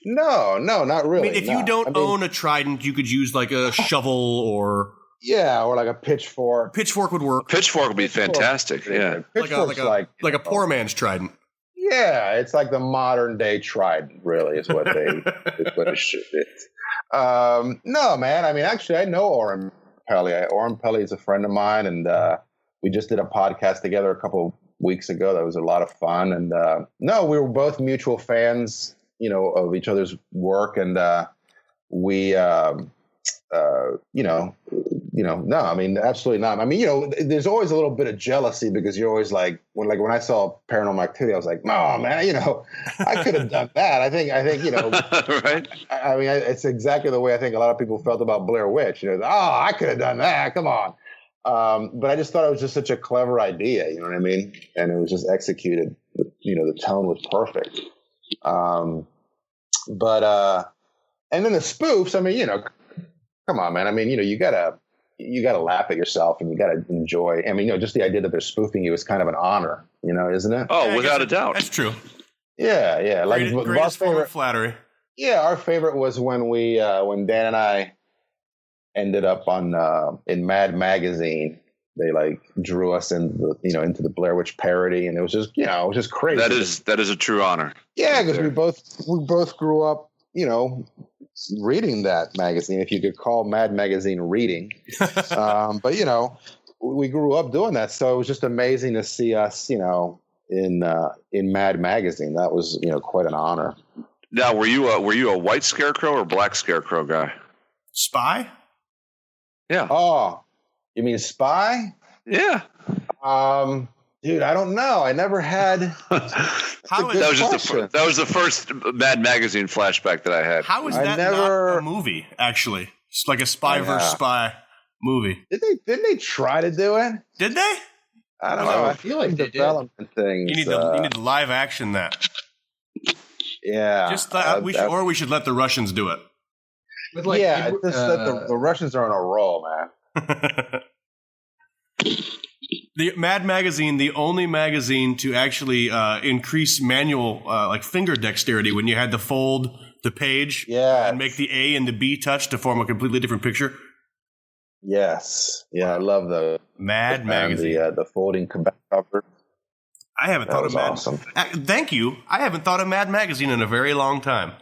Speaker 5: No, not really.
Speaker 4: I mean, if you don't own a trident, you could use like a shovel or...
Speaker 5: Yeah, or like a pitchfork.
Speaker 4: Pitchfork would work.
Speaker 3: Pitchfork would be fantastic, yeah.
Speaker 4: Like a poor man's trident.
Speaker 5: Yeah, it's like the modern day trident, really, is what it should be. No, man. I mean, actually, I know Oren Pelly. Oren Pelly is a friend of mine, and we just did a podcast together a couple of weeks ago. That was a lot of fun. And no, we were both mutual fans, of each other's work, and we, no, I mean, absolutely not. I mean, there's always a little bit of jealousy because you're always like when I saw Paranormal Activity, I was like, oh man, I could have done that. I think,
Speaker 3: right.
Speaker 5: I mean, it's exactly the way I think a lot of people felt about Blair Witch. I could have done that. Come on. But I just thought it was just such a clever idea. You know what I mean? And it was just executed. The tone was perfect. And then the spoofs, I mean, come on, man. I mean, you gotta laugh at yourself and you gotta enjoy. I mean, just the idea that they're spoofing you is kind of an honor, isn't it?
Speaker 3: Oh, yeah, without a doubt.
Speaker 4: That's true.
Speaker 5: Yeah. Like
Speaker 4: greatest form of flattery.
Speaker 5: Yeah, our favorite was when when Dan and I ended up on in Mad Magazine. They like drew us into the Blair Witch parody, and it was just crazy.
Speaker 3: That is a true honor.
Speaker 5: Yeah, because we both grew up, reading that magazine, if you could call Mad Magazine reading. But we grew up doing that, so it was just amazing to see us, in Mad Magazine. That was quite an honor.
Speaker 3: Now, were you a white scarecrow or black scarecrow guy?
Speaker 4: Spy?
Speaker 3: Yeah.
Speaker 5: Oh, you mean spy?
Speaker 3: Yeah.
Speaker 5: Dude, I don't know. I never had.
Speaker 3: That was the first Mad Magazine flashback that I had.
Speaker 4: How is that not a movie? Actually, it's like a spy versus spy movie.
Speaker 5: Didn't they try to do it?
Speaker 4: Did they?
Speaker 5: I don't know. I feel like development things.
Speaker 4: You need to live action that.
Speaker 5: Yeah.
Speaker 4: We should let the Russians do it.
Speaker 5: It's just that the Russians are on a roll, man.
Speaker 4: The Mad Magazine, the only magazine to actually increase manual finger dexterity when you had to fold the page and make the A and the B touch to form a completely different picture.
Speaker 5: Yes. Yeah, I love the
Speaker 4: Mad Magazine.
Speaker 5: The folding cover.
Speaker 4: I haven't thought of Mad.
Speaker 5: Awesome.
Speaker 4: Thank you. I haven't thought of Mad Magazine in a very long time.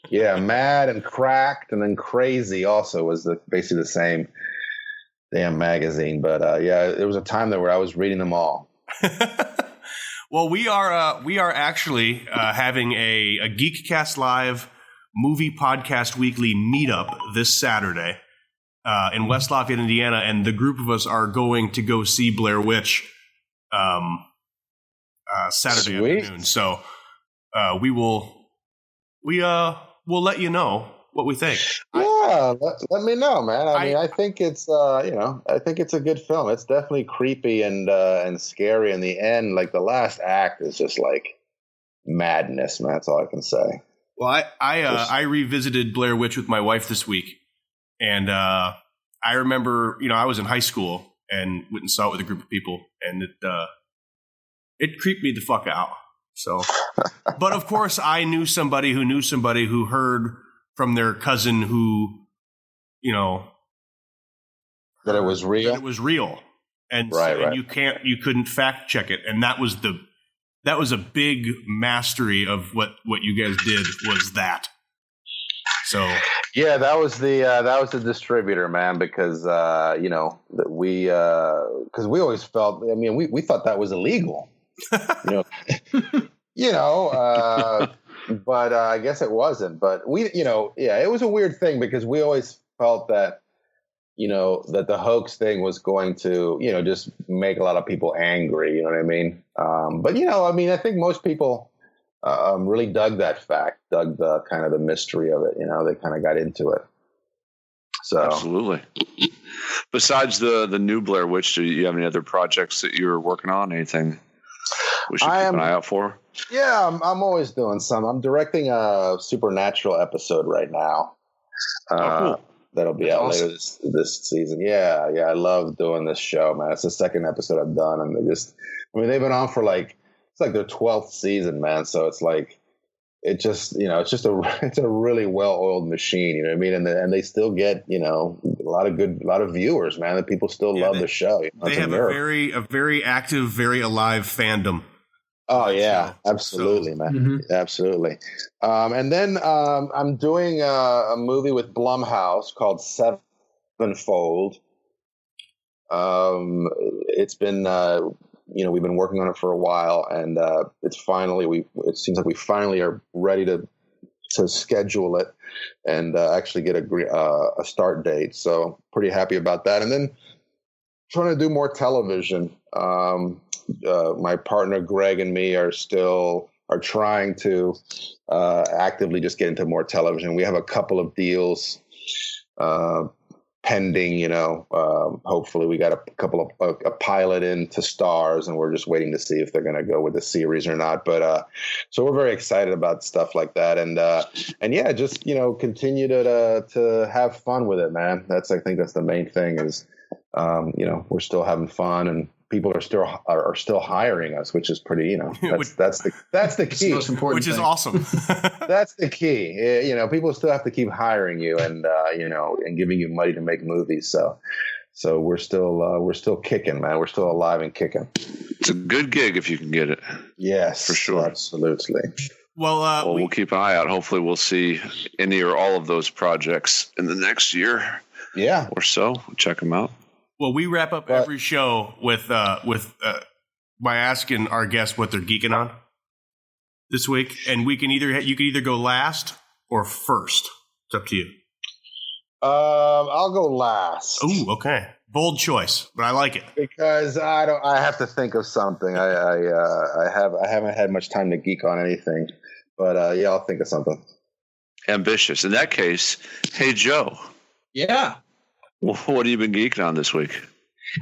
Speaker 5: Yeah, Mad and Cracked and then Crazy also was basically the same damn magazine. But there was a time there where I was reading them all.
Speaker 4: Well, we are actually having a GeekCast Live movie podcast weekly meetup this Saturday in West Lafayette, Indiana, and the group of us are going to go see Blair Witch Saturday afternoon. So we'll let you know what we think.
Speaker 5: Yeah, let me know, man. I mean, I think it's I think it's a good film. It's definitely creepy and scary in the end. Like the last act is just like madness, man. That's all I can say.
Speaker 4: Well, I revisited Blair Witch with my wife this week, and I remember, I was in high school and went and saw it with a group of people, and it creeped me the fuck out. So, but of course, I knew somebody who heard from their cousin who,
Speaker 5: that it was real.
Speaker 4: That it was real, and
Speaker 5: Right.
Speaker 4: and you couldn't fact check it, and that was a big mastery of what you guys did was that. So
Speaker 5: yeah, that was the distributor, man, because we always felt. I mean, we thought that was illegal. But I guess it wasn't. But it was a weird thing because we always felt that, that the hoax thing was going to, just make a lot of people angry. You know what I mean? But I think most people really dug that fact, dug the kind of the mystery of it. They kind of got into it. So
Speaker 3: absolutely. Besides the new Blair Witch, do you have any other projects that you're working on? Anything we should keep an eye out for?
Speaker 5: Yeah, I'm always doing some. I'm directing a Supernatural episode right now.
Speaker 3: Cool.
Speaker 5: That'll be out later this season. Yeah, I love doing this show, man. It's the second episode I've done, and they've been on for it's like their 12th season, man. So it's like it's a really well-oiled machine. You know what I mean? And they still get a lot of viewers, man. And people still love the show.
Speaker 4: They have a very active, very alive fandom.
Speaker 5: Oh yeah, absolutely, man.
Speaker 6: Mm-hmm.
Speaker 5: Absolutely. And then I'm doing a movie with Blumhouse called Sevenfold. It's been we've been working on it for a while, and it seems like we finally are ready to schedule it and actually get a start date. So pretty happy about that. And then trying to do more television. My partner Greg and me are trying to actively just get into more television. We have a couple of deals pending. Hopefully we got a pilot into Stars, and we're just waiting to see if they're going to go with the series or not. But so we're very excited about stuff like that, and yeah, just continue to have fun with it, man. I think that's the main thing is. We're still having fun, and people are still hiring us, which is pretty. That's the key.
Speaker 6: The most important
Speaker 4: which is
Speaker 6: thing.
Speaker 4: awesome.
Speaker 5: That's the key. People still have to keep hiring you, and and giving you money to make movies. So we're still kicking, man. We're still alive and kicking.
Speaker 3: It's a good gig if you can get it.
Speaker 5: Yes,
Speaker 3: for sure,
Speaker 5: absolutely.
Speaker 3: Well, we'll keep an eye out. Hopefully, we'll see any or all of those projects in the next year.
Speaker 5: Yeah,
Speaker 3: or so. Check them out.
Speaker 4: Well, we wrap up every show with by asking our guests what they're geeking on this week, and you can either go last or first. It's up to you.
Speaker 5: I'll go last.
Speaker 4: Ooh, okay, bold choice, but I like it
Speaker 5: because I have to think of something. I haven't had much time to geek on anything, but I'll think of something.
Speaker 3: Ambitious. In that case, hey Joe.
Speaker 6: Yeah.
Speaker 3: What have you been geeking on this week?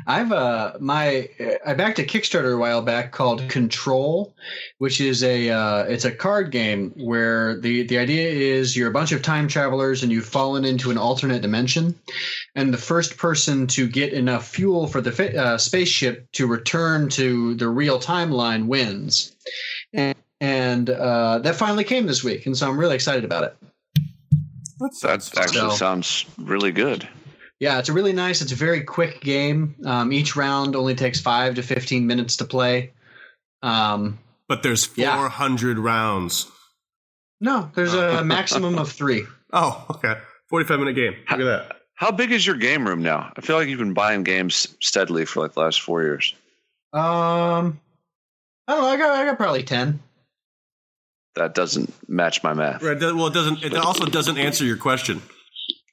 Speaker 6: I backed a Kickstarter a while back called Control, which is it's a card game where the idea is you're a bunch of time travelers and you've fallen into an alternate dimension, and the first person to get enough fuel for the spaceship to return to the real timeline wins. And that finally came this week, and so I'm really excited about it.
Speaker 3: That actually sounds really good.
Speaker 6: Yeah, it's a very quick game. Each round only takes 5 to 15 minutes to play.
Speaker 4: But there's 400 rounds.
Speaker 6: No, there's a maximum of 3.
Speaker 4: Oh, okay. 45-minute game. Look at that.
Speaker 3: How big is your game room now? I feel like you've been buying games steadily for the last 4 years.
Speaker 6: I don't know. I got probably 10.
Speaker 3: That doesn't match my math.
Speaker 4: Right. Well, it doesn't. It also doesn't answer your question.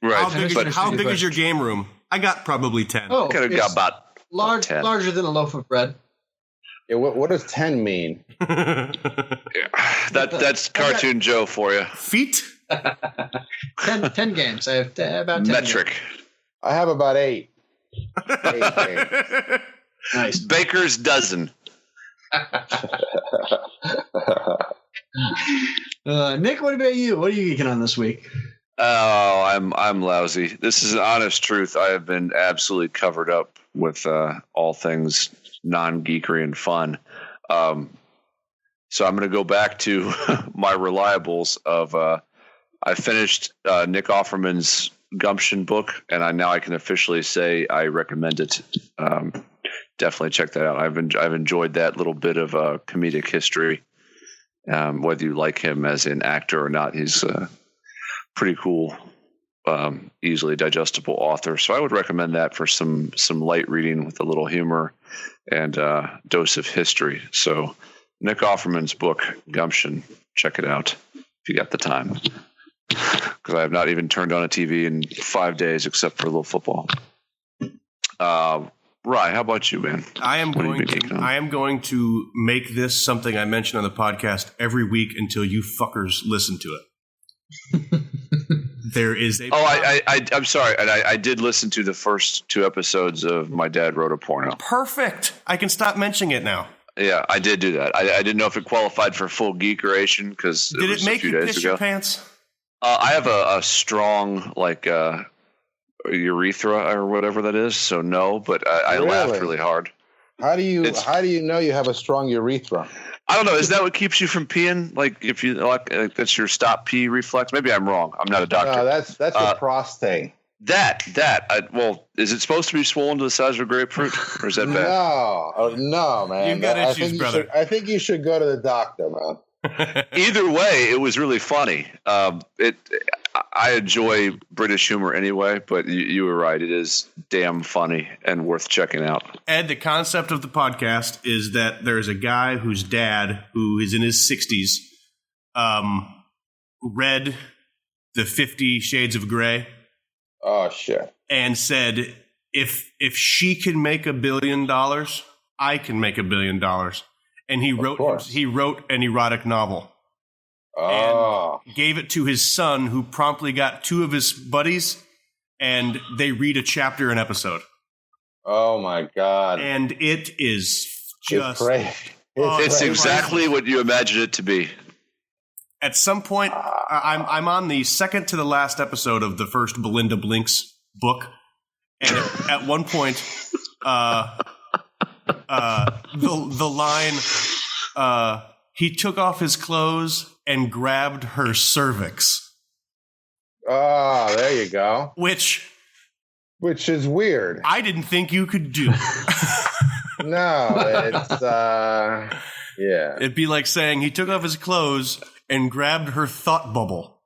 Speaker 3: Right.
Speaker 4: How big is your game room? I got probably 10.
Speaker 6: Oh,
Speaker 3: could have got about 10.
Speaker 6: Larger than a loaf of bread.
Speaker 5: Yeah, what does 10 mean?
Speaker 3: That's Cartoon Joe for you.
Speaker 4: Feet?
Speaker 6: 10 games. I have about 10
Speaker 3: metric.
Speaker 6: Games.
Speaker 5: I have about 8. 8 games.
Speaker 6: Nice.
Speaker 3: Baker's dozen.
Speaker 6: Nick, what about you? What are you geeking on this week?
Speaker 3: Oh, I'm lousy. This is an honest truth. I have been absolutely covered up with all things non-geekery and fun. So I'm going to go back to my reliables of I finished Nick Offerman's Gumption book, and I can officially say I recommend it. Definitely check that out. I've enjoyed that little bit of comedic history. Whether you like him as an actor or not, he's pretty cool, easily digestible author. So I would recommend that for some light reading with a little humor and dose of history. So Nick Offerman's book, Gumption, check it out if you got the time. Because I have not even turned on a TV in 5 days except for a little football. Ryan, how about you, man?
Speaker 4: I am going to make this something I mention on the podcast every week until you fuckers listen to it. There is a.
Speaker 3: I'm sorry. I did listen to the first 2 episodes of My Dad Wrote a Porno.
Speaker 4: Perfect. I can stop mentioning it now.
Speaker 3: Yeah, I did do that. I didn't know if it qualified for full geekeration because
Speaker 4: did it make you piss your pants?
Speaker 3: I have a strong urethra or whatever that is, so no. But I laughed really hard.
Speaker 5: How do you know you have a strong urethra?
Speaker 3: I don't know. Is that what keeps you from peeing? Like if you that's your stop pee reflex? Maybe I'm wrong. I'm not a doctor.
Speaker 5: No, that's your prostate.
Speaker 3: Well, is it supposed to be swollen to the size of a grapefruit, or is that bad?
Speaker 5: No, man.
Speaker 4: You've got issues, brother.
Speaker 5: I think you should go to the doctor, man.
Speaker 3: Either way, it was really funny. I enjoy British humor anyway, but you were right. It is damn funny and worth checking out.
Speaker 4: Ed, the concept of the podcast is that there is a guy whose dad, who is in his 60s, read the 50 Shades of Grey.
Speaker 5: Oh, shit.
Speaker 4: And said, if she can make $1 billion, I can make $1 billion. And he wrote an erotic novel.
Speaker 5: Oh.
Speaker 4: And gave it to his son, who promptly got 2 of his buddies, and they read a chapter an episode.
Speaker 5: Oh my God.
Speaker 4: And it is just
Speaker 3: it's exactly what you imagined it to be.
Speaker 4: At some point, I'm on the second to the last episode of the first Belinda Blinks book, and at one point, the line, he took off his clothes and grabbed her cervix.
Speaker 5: Oh, there you go.
Speaker 4: Which
Speaker 5: is weird.
Speaker 4: I didn't think you could do.
Speaker 5: No, it's yeah.
Speaker 4: It'd be like saying he took off his clothes and grabbed her thought bubble.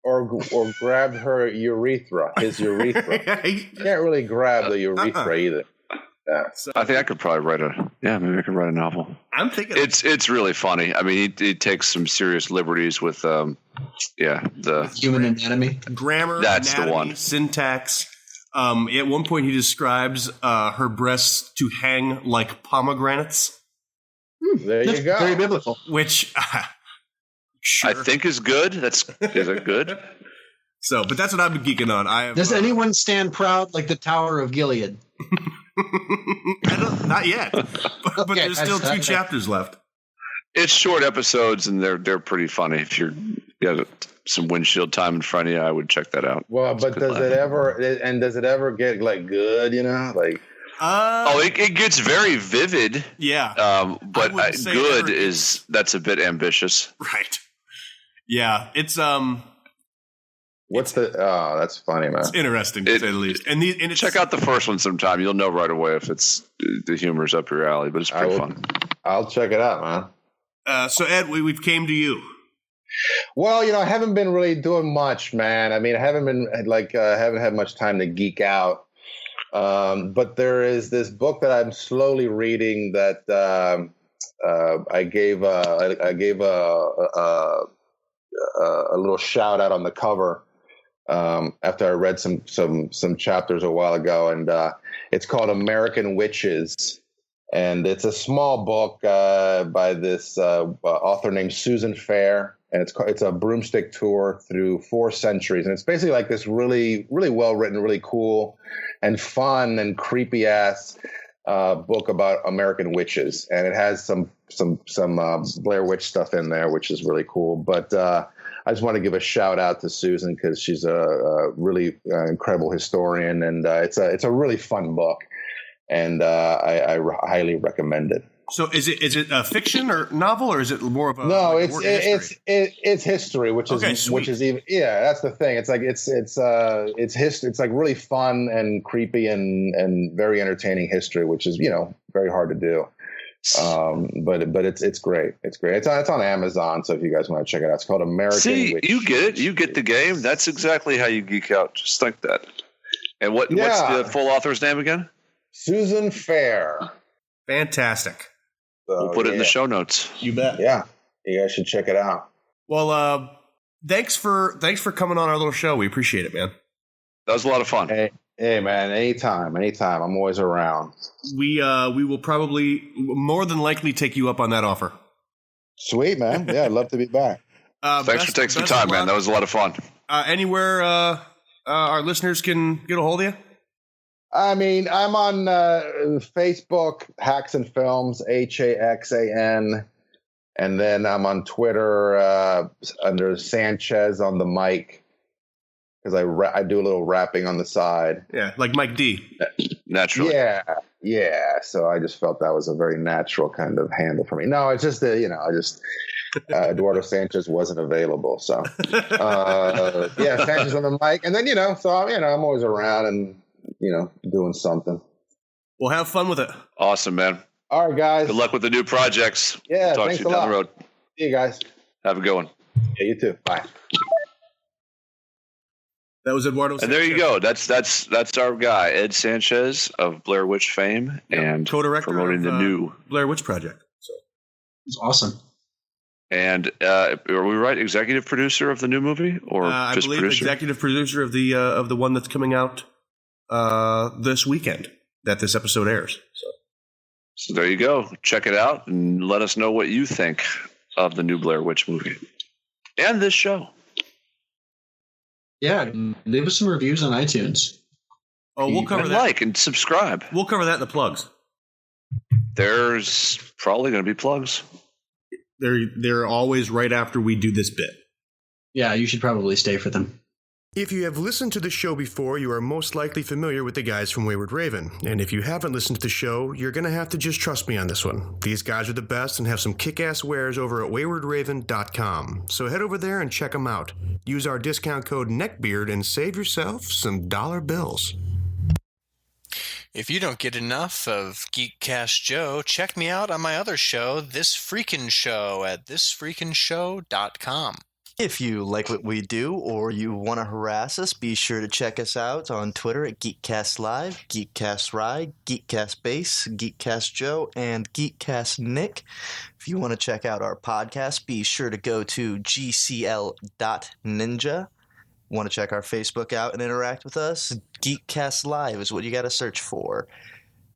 Speaker 5: Or grabbed her urethra, his urethra. You can't really grab the urethra either. Yeah.
Speaker 3: So, I think I could probably maybe I could write a novel.
Speaker 4: I'm thinking
Speaker 3: it's really funny. I mean, he takes some serious liberties with the
Speaker 6: human anatomy,
Speaker 4: grammar,
Speaker 3: that's
Speaker 4: anatomy,
Speaker 3: the one,
Speaker 4: syntax. At one point, he describes her breasts to hang like pomegranates.
Speaker 5: There you go.
Speaker 6: Very biblical.
Speaker 4: Which sure.
Speaker 3: I think is good. Is it good?
Speaker 4: So, but that's what I've been geeking on.
Speaker 6: Does anyone stand proud like the Tower of Gilead?
Speaker 4: Not yet, but
Speaker 6: Okay,
Speaker 4: there's still 2 chapters left.
Speaker 3: It's short episodes and they're pretty funny. If you got some windshield time in front of you, I would check that out.
Speaker 5: Well, but does it ever get like good? You know, like
Speaker 3: it gets very vivid.
Speaker 4: Yeah,
Speaker 3: but good that's a bit ambitious,
Speaker 4: right? Yeah, it's
Speaker 5: that's funny, man.
Speaker 4: It's interesting to say the least. And
Speaker 3: check out the first one sometime. You'll know right away if it's the humor's up your alley, but it's pretty fun.
Speaker 5: I'll check it out, man.
Speaker 4: So Ed, we've came to you.
Speaker 5: Well, I haven't been really doing much, man. I mean, I haven't been haven't had much time to geek out. But there is this book that I'm slowly reading that I gave a little shout out on the cover. After I read some chapters a while ago, and it's called American Witches, and it's a small book by this author named Susan Fair, and it's a broomstick tour through 4 centuries, and it's basically like this really really well written, really cool and fun and creepy ass book about American witches, and it has some Blair Witch stuff in there, which is really cool, but. I just want to give a shout out to Susan because she's a really incredible historian, and it's a really fun book. and I highly recommend it.
Speaker 4: So is it a fiction or novel, or is it more of a
Speaker 5: no?
Speaker 4: like
Speaker 5: It's history, which is
Speaker 4: okay,
Speaker 5: which is even that's the thing. It's like it's history. It's like really fun and creepy and very entertaining history, which is very hard to do. But it's great. It's great. It's on Amazon, so if you guys want to check it out, it's called American Witch.
Speaker 3: You get it. You get the game. That's exactly how you geek out. Just like that. And what's the full author's name again? Susan Fair.
Speaker 4: Fantastic.
Speaker 3: So, we'll put it in the show notes.
Speaker 4: You bet.
Speaker 5: Yeah, you guys should check it out.
Speaker 4: Well, thanks for coming on our little show. We appreciate it, man.
Speaker 3: That was a lot of fun.
Speaker 5: Hey man, anytime. I'm always around.
Speaker 4: We will probably more than likely take you up on that offer.
Speaker 5: Sweet, man. Yeah, I'd love to be back.
Speaker 3: Thanks for taking some time, man. That was a lot of fun.
Speaker 4: Anywhere our listeners can get a hold of you?
Speaker 5: I mean, I'm on Facebook, Hacks and Films, HAXAN, and then I'm on Twitter under Sanchez on the mic because I do a little rapping on the side.
Speaker 4: Yeah, like Mike D.
Speaker 3: Naturally.
Speaker 5: Yeah. So I just felt that was a very natural kind of handle for me. No, it's just Eduardo Sanchez wasn't available, so Sanchez on the mic, and then so I'm always around and doing something.
Speaker 4: Well, have fun with it.
Speaker 3: Awesome, man.
Speaker 5: All right, guys.
Speaker 3: Good luck with the new projects.
Speaker 5: Yeah,
Speaker 3: talk to you down the road.
Speaker 5: See you guys.
Speaker 3: Have a good one.
Speaker 5: Yeah, you too. Bye.
Speaker 4: That was Eduardo Sanchez.
Speaker 3: And there you go. That's our guy, Ed Sanchez of Blair Witch fame, and
Speaker 4: co-director
Speaker 3: promoting the new
Speaker 4: Blair Witch project. So
Speaker 6: it's awesome.
Speaker 3: And are we right? Executive producer of the new movie, or
Speaker 4: I
Speaker 3: just
Speaker 4: believe
Speaker 3: producer?
Speaker 4: Executive producer of the one that's coming out this weekend that this episode airs.
Speaker 3: So there you go. Check it out and let us know what you think of the new Blair Witch movie and this show.
Speaker 6: Yeah, leave us some reviews on iTunes.
Speaker 4: Oh, we'll cover that.
Speaker 3: Like and subscribe.
Speaker 4: We'll cover that in the plugs.
Speaker 3: There's probably going to be plugs.
Speaker 4: They're always right after we do this bit.
Speaker 6: Yeah, you should probably stay for them.
Speaker 7: If you have listened to the show before, you are most likely familiar with the guys from Wayward Raven. And if you haven't listened to the show, you're going to have to just trust me on this one. These guys are the best and have some kick-ass wares over at waywardraven.com. So head over there and check them out. Use our discount code NECKBEARD and save yourself some dollar bills.
Speaker 2: If you don't get enough of Geekcast Joe, check me out on my other show, This Freakin' Show, at thisfreakinshow.com.
Speaker 1: If you like what we do or you want to harass us, be sure to check us out on Twitter at GeekCastLive, GeekCastRide, GeekCastBase, GeekCastJoe, and GeekCastNick. If you want to check out our podcast, be sure to go to GCL.ninja. Want to check our Facebook out and interact with us? GeekCastLive is what you got to search for.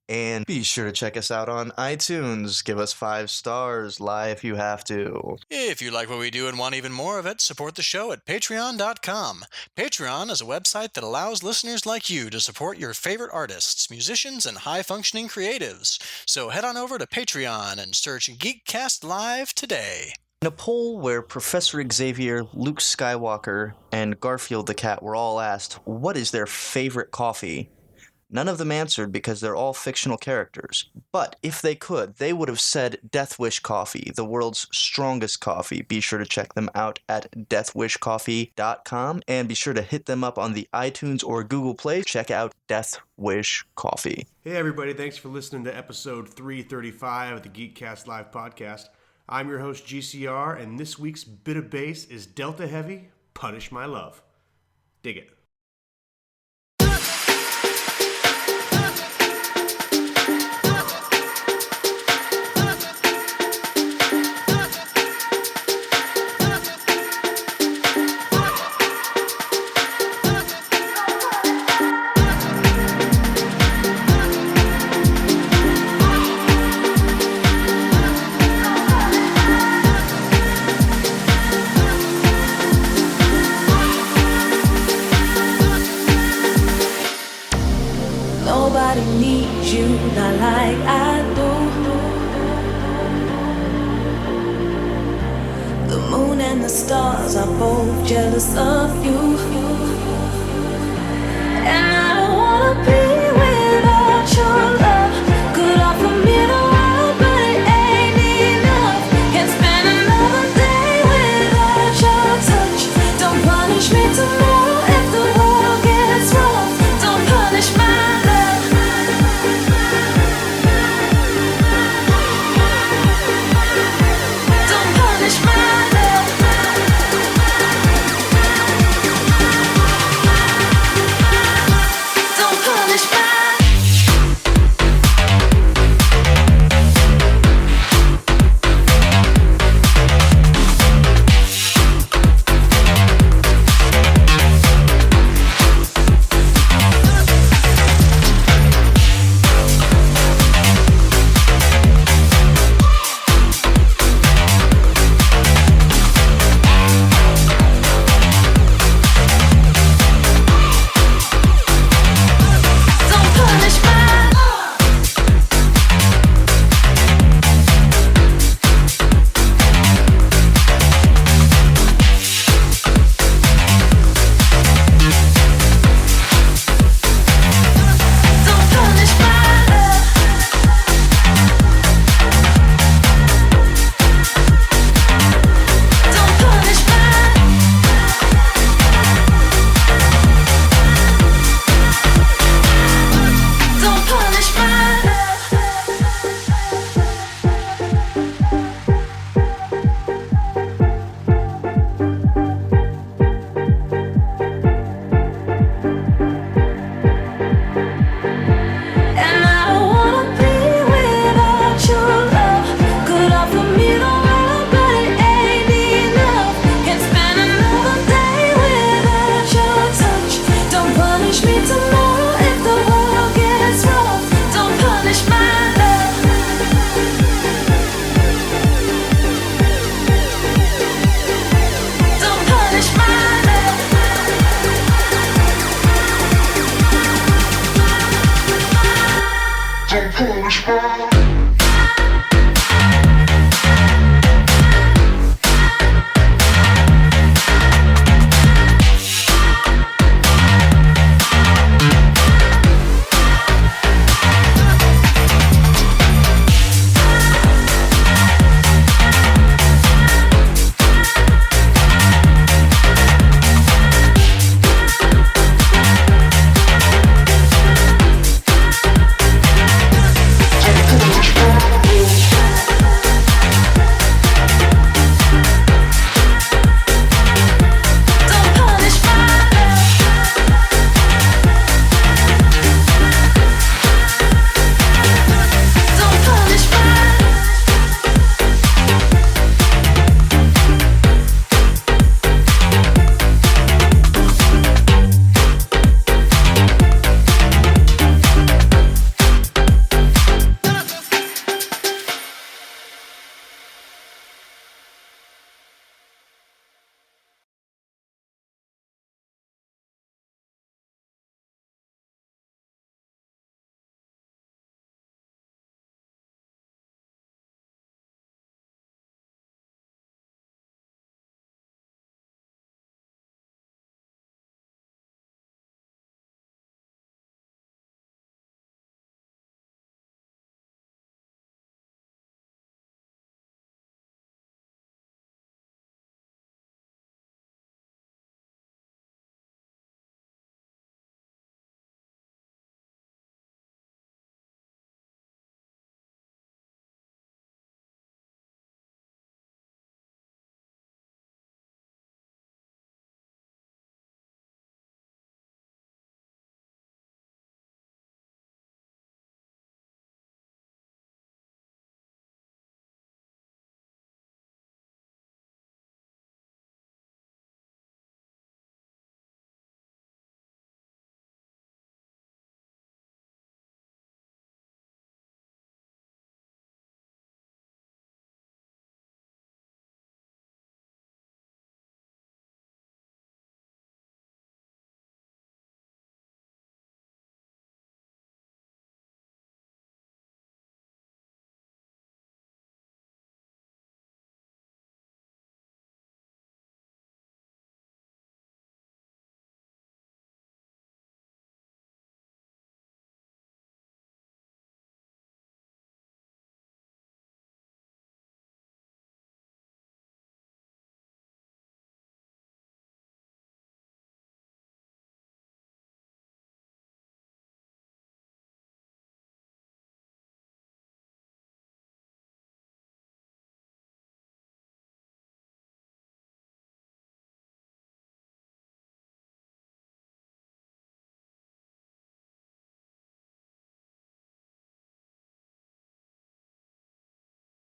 Speaker 1: And be sure to check us out on iTunes. Give us 5 stars. Lie if you have to.
Speaker 2: If you like what we do and want even more of it, support the show at patreon.com. Patreon is a website that allows listeners like you to support your favorite artists, musicians, and high-functioning creatives. So head on over to Patreon and search GeekCast Live today.
Speaker 1: In a poll where Professor Xavier, Luke Skywalker, and Garfield the cat were all asked, what is their favorite coffee? None of them answered because they're all fictional characters. But if they could, they would have said Death Wish Coffee, the world's strongest coffee. Be sure to check them out at deathwishcoffee.com and be sure to hit them up on the iTunes or Google Play. Check out Death Wish Coffee.
Speaker 4: Hey everybody, thanks for listening to episode 335 of the GeekCast Live podcast. I'm your host GCR, and this week's bit of bass is Delta Heavy, Punish My Love. Dig it.
Speaker 8: Nobody needs you, not like I do. The moon and the stars are both jealous of you. And I don't wanna be